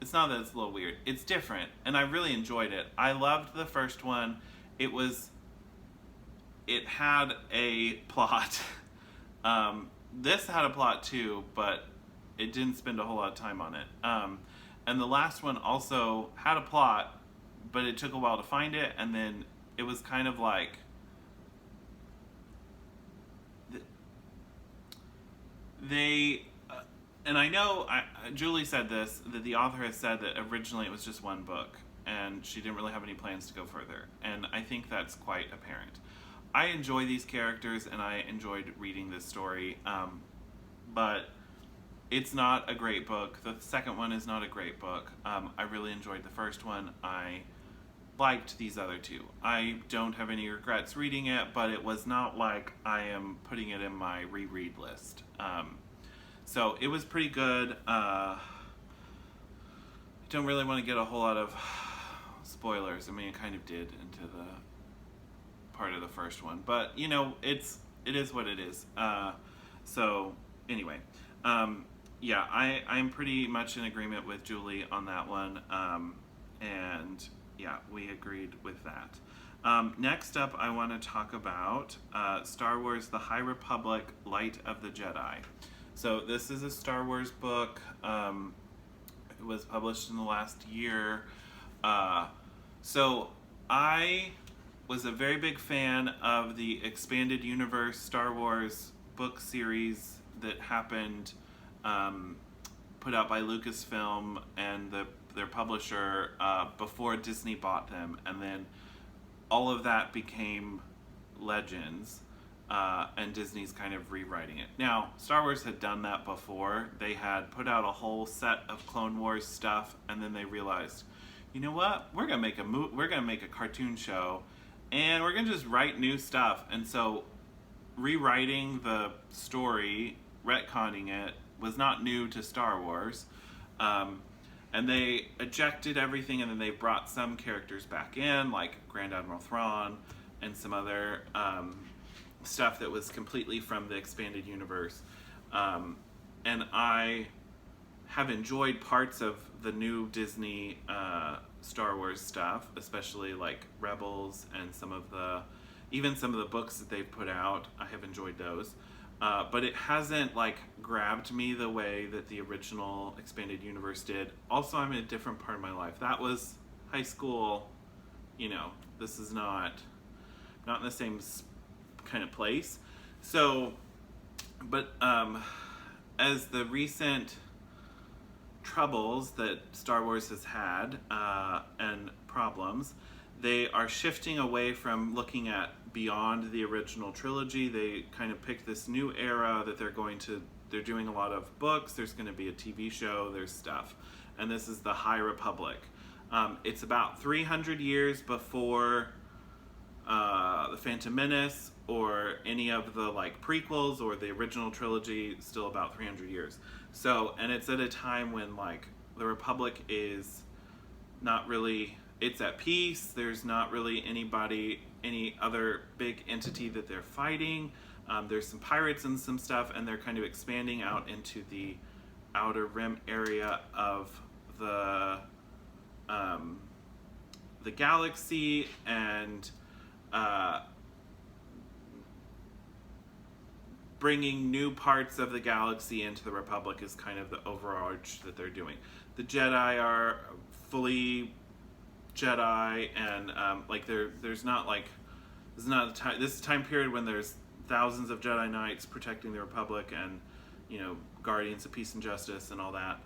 it's not that it's a little weird. It's different, and I really enjoyed it. I loved the first one. It had a plot. This had a plot too, but it didn't spend a whole lot of time on it. And the last one also had a plot, but it took a while to find it, and then it was kind of like and I know Julie said this, that the author has said that originally it was just one book and she didn't really have any plans to go further, and I think that's quite apparent. I enjoy these characters and I enjoyed reading this story, but it's not a great book. The second one is not a great book. I really enjoyed the first one. I liked these other two. I don't have any regrets reading it, but it was not like I am putting it in my reread list. So it was pretty good. I don't really want to get a whole lot of spoilers. I mean, it kind of did into the part of the first one, but you know, it is what it is. So anyway, yeah, I'm pretty much in agreement with Julie on that one, and yeah, we agreed with that. Next up, I want to talk about Star Wars: The High Republic, Light of the Jedi. So this is a Star Wars book. It was published in the last year. So I was a very big fan of the expanded universe Star Wars book series that happened, put out by Lucasfilm and their publisher before Disney bought them, and then all of that became Legends, and Disney's kind of rewriting it. Now, Star Wars had done that before. They had put out a whole set of Clone Wars stuff, and then they realized, you know what? We're gonna make a cartoon show, and we're gonna just write new stuff. And so, rewriting the story, retconning it, was not new to Star Wars. And they ejected everything, and then they brought some characters back in, like Grand Admiral Thrawn, and some other stuff that was completely from the expanded universe. And I have enjoyed parts of the new Disney Star Wars stuff, especially like Rebels and even some of the books that they've put out. I have enjoyed those. But it hasn't like grabbed me the way that the original expanded universe did. Also, I'm in a different part of my life. That was high school. You know, this is not in the same kind of place. So, but as the recent troubles that Star Wars has had and problems, they are shifting away from looking at beyond the original trilogy. They kind of picked this new era that they're doing a lot of books, there's going to be a TV show, there's stuff. And this is the High Republic. It's about 300 years before the Phantom Menace or any of the like prequels or the original trilogy, still about 300 years. So, and it's at a time when like the Republic is not really, it's at peace. There's not really any other big entity that they're fighting. There's some pirates and some stuff, and they're kind of expanding out into the outer rim area of the galaxy, and bringing new parts of the galaxy into the Republic is kind of the overarch that they're doing. The Jedi are fully Jedi, and like there's not like this is not a time. This is a time period when there's thousands of Jedi Knights protecting the Republic, and you know, guardians of peace and justice and all that.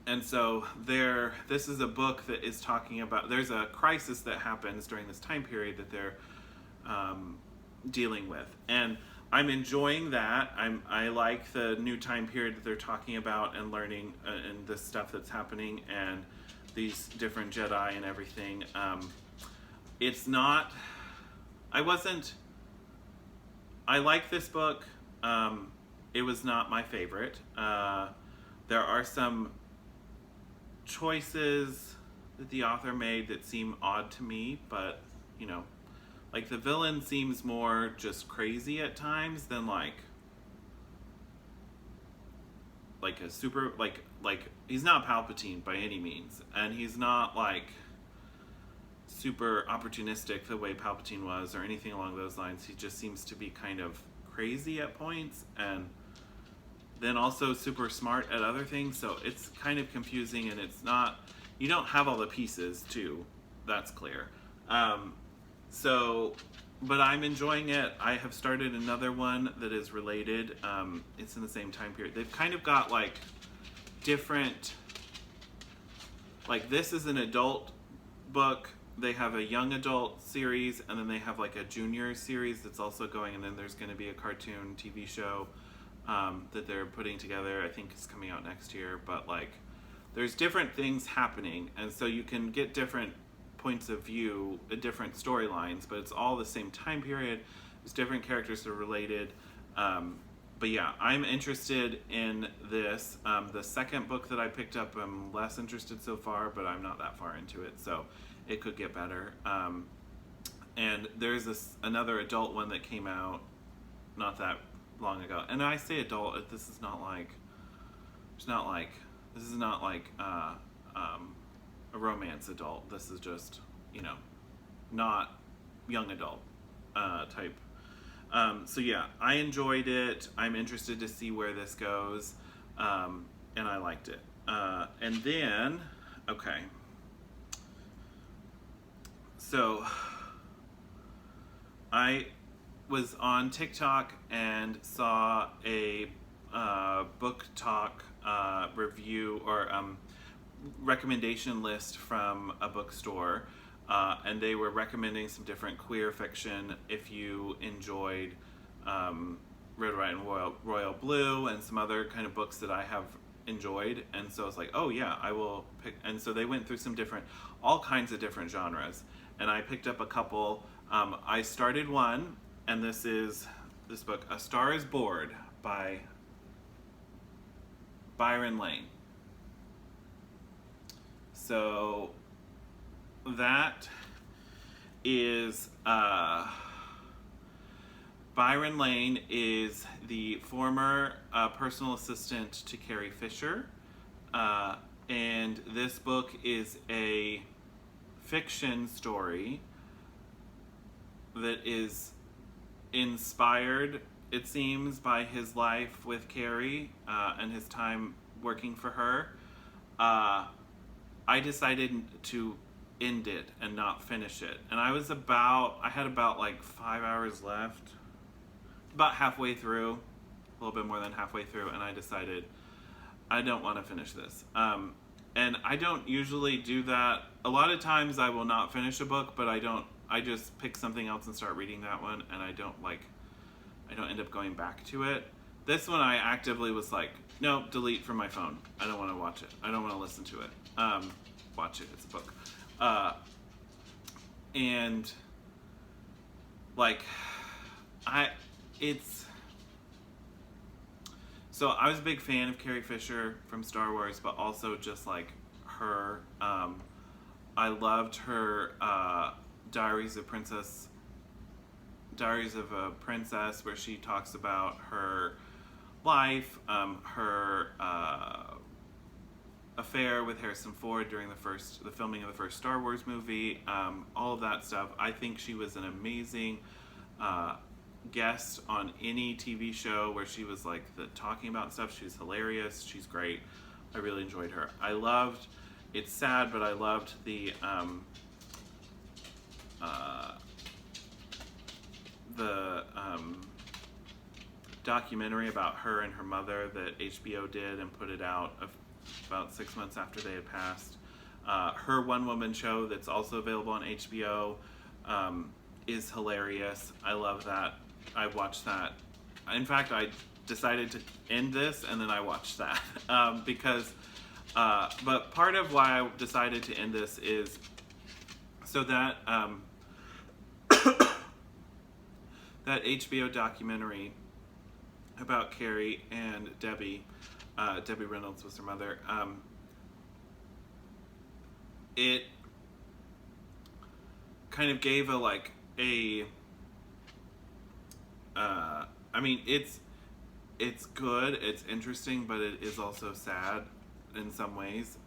And so this is a book that is talking about, there's a crisis that happens during this time period that they're dealing with, and I'm enjoying that. I like the new time period that they're talking about and learning and the stuff that's happening and these different Jedi and everything. It's not, I like this book. It was not my favorite. There are some choices that the author made that seem odd to me, but you know, like the villain seems more just crazy at times than like a super like like, he's not Palpatine by any means, and he's not like super opportunistic the way Palpatine was or anything along those lines. He just seems to be kind of crazy at points, and then also super smart at other things, so it's kind of confusing, and it's not, you don't have all the pieces too, that's clear. But I'm enjoying it. I have started another one that is related. It's in the same time period. They've kind of got like different, like this is an adult book, they have a young adult series, and then they have like a junior series that's also going, and then there's going to be a cartoon TV show that they're putting together. I think it's coming out next year, but like there's different things happening, and so you can get different points of view, different storylines, but it's all the same time period. There's different characters that are related. But yeah, I'm interested in this. The second book that I picked up, I'm less interested so far, but I'm not that far into it, so it could get better. And there's another adult one that came out not that long ago. And I say adult, this is not like a romance adult. This is just, not young adult type. So yeah, I enjoyed it. I'm interested to see where this goes, and I liked it. And then, okay. So I was on TikTok and saw a book talk review or recommendation list from a bookstore, and they were recommending some different queer fiction if you enjoyed Red, White, and Royal Blue and some other kind of books that I have enjoyed. And so I was like, oh yeah, I will pick. And so they went through all kinds of different genres, and I picked up a couple. I started one, and this is this book, A Star is Born by Byron Lane. So that is Byron Lane is the former personal assistant to Carrie Fisher, and this book is a fiction story that is inspired, it seems, by his life with Carrie and his time working for her. I decided to end it and not finish it. And I had about like 5 hours left, about halfway through, a little bit more than halfway through, and I decided I don't want to finish this. And I don't usually do that. A lot of times I will not finish a book, but I just pick something else and start reading that one, and I don't end up going back to it. This one I actively was like, no, delete from my phone. I don't want to watch it. I don't want to listen to it. Watch it, it's a book. And like, so I was a big fan of Carrie Fisher from Star Wars, but also just like her, I loved her Diaries of a Princess, where she talks about her life, her affair with Harrison Ford during the filming of the first Star Wars movie, all of that stuff. I think she was an amazing guest on any TV show where she was like talking about stuff. She's hilarious. She's great. I really enjoyed her. It's sad, but I loved the documentary about her and her mother that HBO did and put it out about 6 months after they had passed. Her one-woman show that's also available on HBO is hilarious. I love that. I watched that. In fact, I decided to end this and then I watched that because but part of why I decided to end this is so that that HBO documentary about Carrie and Debbie Reynolds was her mother, it kind of gave I mean, it's good, it's interesting, but it is also sad in some ways,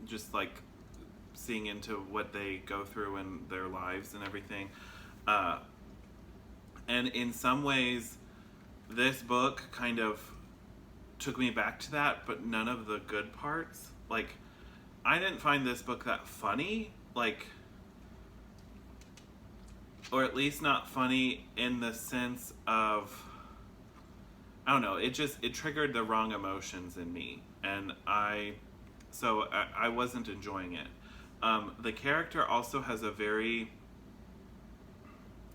just like seeing into what they go through in their lives and everything. And in some ways, this book kind of took me back to that, but none of the good parts. Like, I didn't find this book that funny, like, or at least not funny in the sense of, I don't know, it triggered the wrong emotions in me, and I wasn't enjoying it. The character also has a very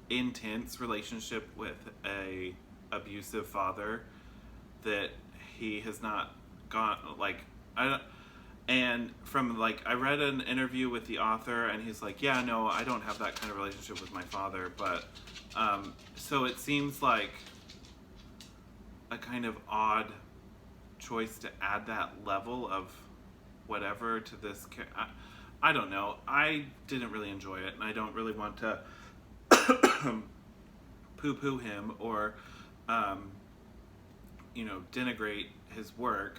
intense relationship with a abusive father that he has not gone, like, and from, like, I read an interview with the author, and he's like, yeah, no, I don't have that kind of relationship with my father, but, so it seems like a kind of odd choice to add that level of whatever to this. I don't know. I didn't really enjoy it, and I don't really want to poo-poo him or, denigrate his work.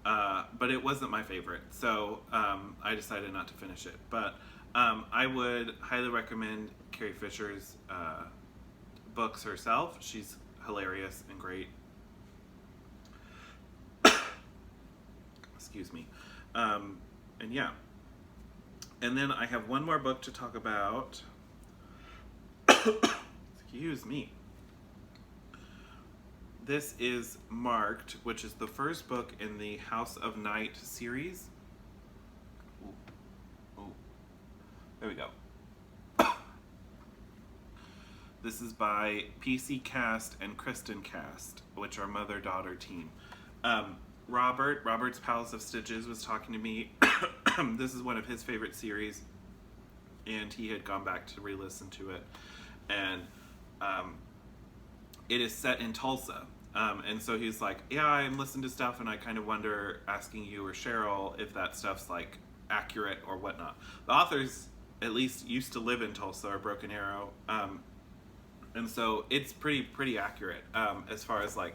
But it wasn't my favorite, so I decided not to finish it. But I would highly recommend Carrie Fisher's books herself. She's hilarious and great. Excuse me. And yeah. And then I have one more book to talk about. Excuse me. This is Marked, which is the first book in the House of Night series. Ooh. There we go. This is by PC Cast and Kristen Cast, which are mother-daughter team. Robert's Palace of Stitches was talking to me. This is one of his favorite series, and he had gone back to re-listen to it. And it is set in Tulsa. And so he's like, yeah, I'm listening to stuff, and I kind of wonder, asking you or Cheryl, if that stuff's, like, accurate or whatnot. The authors, at least, used to live in Tulsa or Broken Arrow. And so it's pretty accurate as far as, like,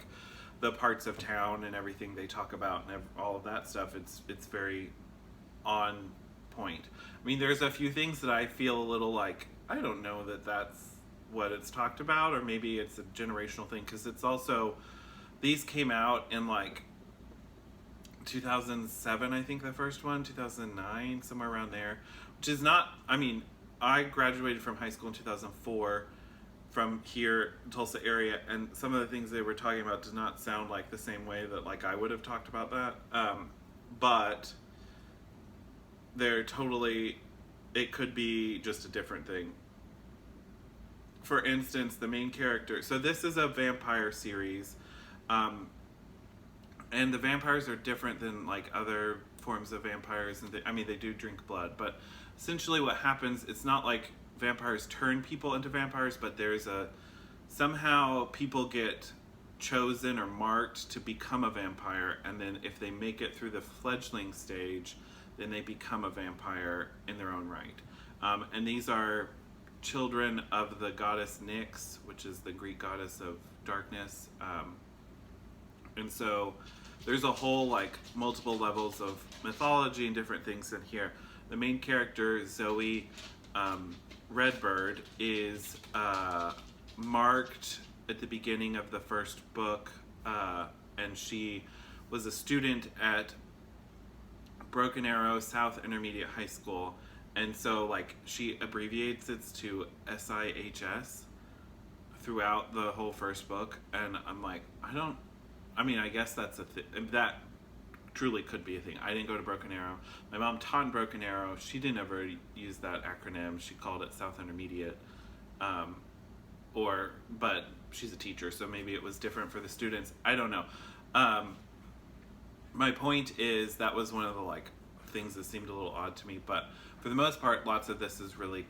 the parts of town and everything they talk about and all of that stuff. It's very on point. I mean, there's a few things that I feel a little like, I don't know that that's what it's talked about, or maybe it's a generational thing, because it's also, these came out in like 2007, I think, the first one, 2009, somewhere around there, which is not, I mean, I graduated from high school in 2004 from here, Tulsa area, and some of the things they were talking about did not sound like the same way that, like, I would have talked about that, but they're totally, it could be just a different thing. For instance, the main character, so this is a vampire series, and the vampires are different than, like, other forms of vampires, and they do drink blood, but essentially what happens, it's not like vampires turn people into vampires, but somehow people get chosen or marked to become a vampire, and then if they make it through the fledgling stage, then they become a vampire in their own right. And these are children of the goddess Nyx, which is the Greek goddess of darkness. And so there's a whole, like, multiple levels of mythology and different things in here. The main character, Zoe Redbird, is marked at the beginning of the first book, and she was a student at Broken Arrow South Intermediate High School, and so, like, she abbreviates it to SIHS throughout the whole first book, and I'm like, I guess that's a thing. That truly could be a thing. I didn't go to Broken Arrow. My mom taught in Broken Arrow. She didn't ever use that acronym. She called it South Intermediate. But she's a teacher, so maybe it was different for the students. I don't know. My point is, that was one of the, like, things that seemed a little odd to me, but for the most part, lots of this is really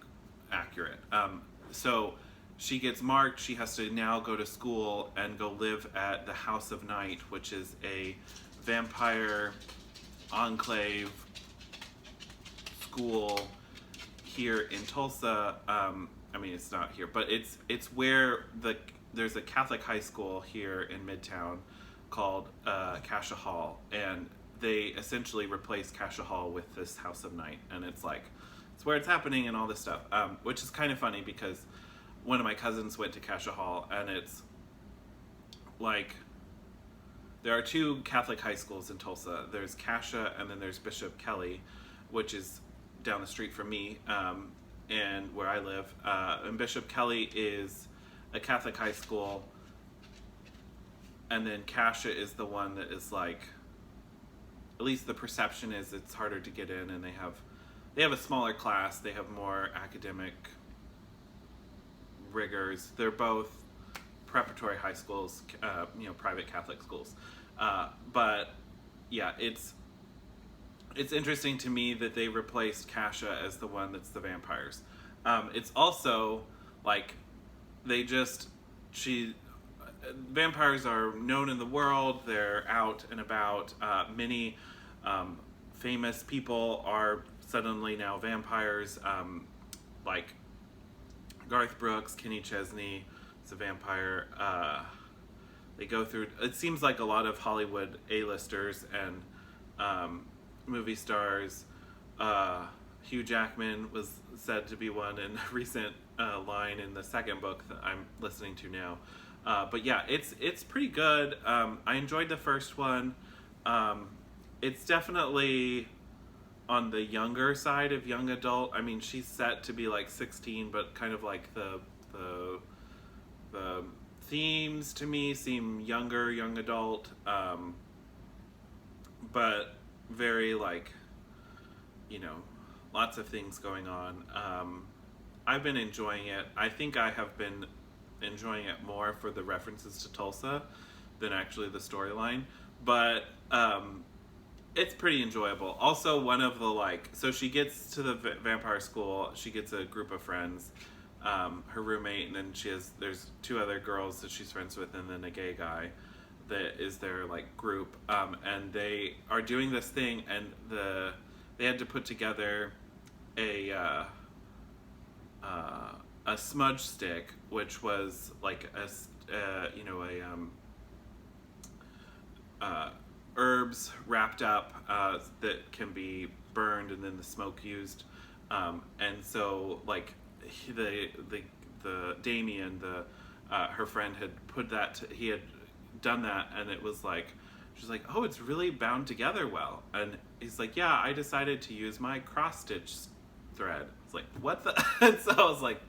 accurate. So she gets marked. She has to now go to school and go live at the House of Night, which is a vampire enclave school here in Tulsa. It's not here, but it's where there's a Catholic high school here in Midtown called Cascia Hall, and they essentially replace Cassia Hall with this House of Night, and it's like it's where it's happening and all this stuff, which is kind of funny because one of my cousins went to Cassia Hall, and it's like there are two Catholic high schools in Tulsa. There's Cassia, and then there's Bishop Kelly, which is down the street from me, and where I live. And Bishop Kelly is a Catholic high school, and then Cassia is the one that is like, at least the perception is it's harder to get in, and they have a smaller class. They have more academic rigors. They're both preparatory high schools, private Catholic schools. But yeah, it's interesting to me that they replaced Cassia as the one that's the vampires. It's also like vampires are known in the world. They're out and about. Many famous people are suddenly now vampires, like Garth Brooks, Kenny Chesney is a vampire. They go through, it seems like a lot of Hollywood A-listers and movie stars. Hugh Jackman was said to be one in a recent line in the second book that I'm listening to now. But yeah, it's pretty good. I enjoyed the first one. It's definitely on the younger side of young adult. I mean, she's set to be like 16, but kind of like the themes to me seem young adult, but very like, lots of things going on. I've been enjoying it. I think I have been enjoying it more for the references to Tulsa than actually the storyline, but it's pretty enjoyable. Also, one of the so she gets to the vampire school, she gets a group of friends, her roommate, and then there's two other girls that she's friends with, and then a gay guy that is their group, and they are doing this thing, and they had to put together a smudge stick, which was like herbs wrapped up that can be burned and then the smoke used, and so the Damien, her friend, had put that he had done that, and it was she's like, oh, it's really bound together well, and he's like, yeah, I decided to use my cross stitch thread. It's like, what the? And so I was like,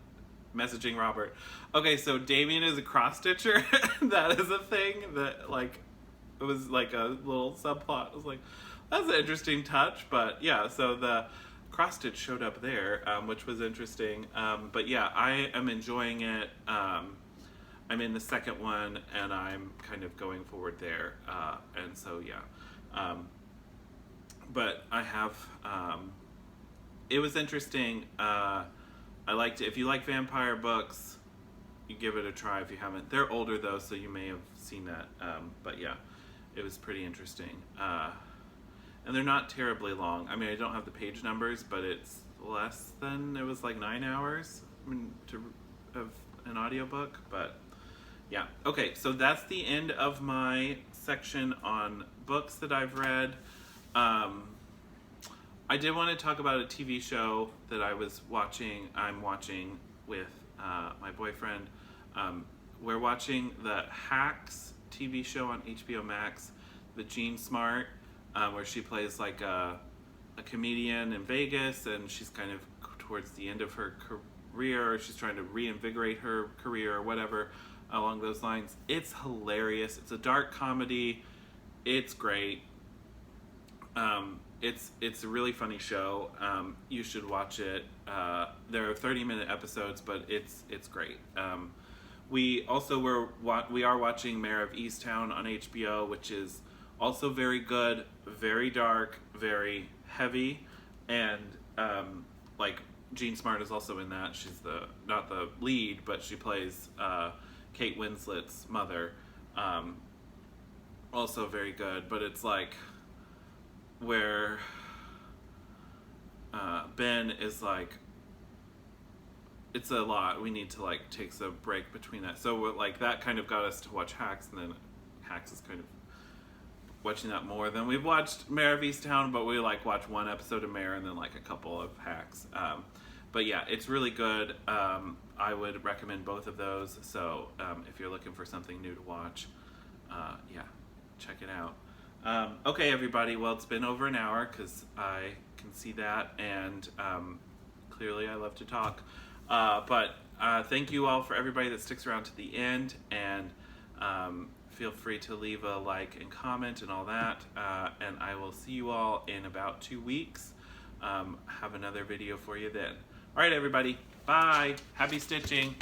messaging Robert, okay, so Damien is a cross stitcher. That is a thing that it was like a little subplot. I was like, that's an interesting touch. But yeah, so the cross stitch showed up there, which was interesting. But yeah, I am enjoying it. I'm in the second one, and I'm kind of going forward there, and so yeah. But I have it was interesting. I liked it. If you like vampire books, you give it a try. If you haven't, they're older though, so you may have seen that. But yeah, it was pretty interesting. And they're not terribly long. I mean, I don't have the page numbers, but it's less than, it was 9 hours of an audiobook. But yeah, okay, so that's the end of my section on books that I've read. I did want to talk about a TV show that I'm watching with my boyfriend. We're watching the Hacks TV show on HBO Max, the Jean Smart, where she plays a comedian in Vegas, and she's kind of towards the end of her career, or she's trying to reinvigorate her career or whatever along those lines. It's hilarious. It's a dark comedy. It's great. It's a really funny show. You should watch it. There are 30-minute episodes, but it's great. We are watching Mayor of Easttown on HBO, which is also very good, very dark, very heavy, and Jean Smart is also in that. She's not the lead, but she plays Kate Winslet's mother. Also very good, but it's where Ben is it's a lot. We need to take a break between that. So that kind of got us to watch Hacks, and then Hacks is kind of watching that more than we've watched Mare of Easttown, but we like watch one episode of Mare and then like a couple of hacks. But yeah, it's really good. I would recommend both of those. So if you're looking for something new to watch, yeah, check it out. Okay, everybody. Well, it's been over an hour because I can see that, and clearly I love to talk. But thank you all for everybody that sticks around to the end, and feel free to leave a like and comment and all that. And I will see you all in about 2 weeks. Have another video for you then. All right, everybody. Bye. Happy stitching.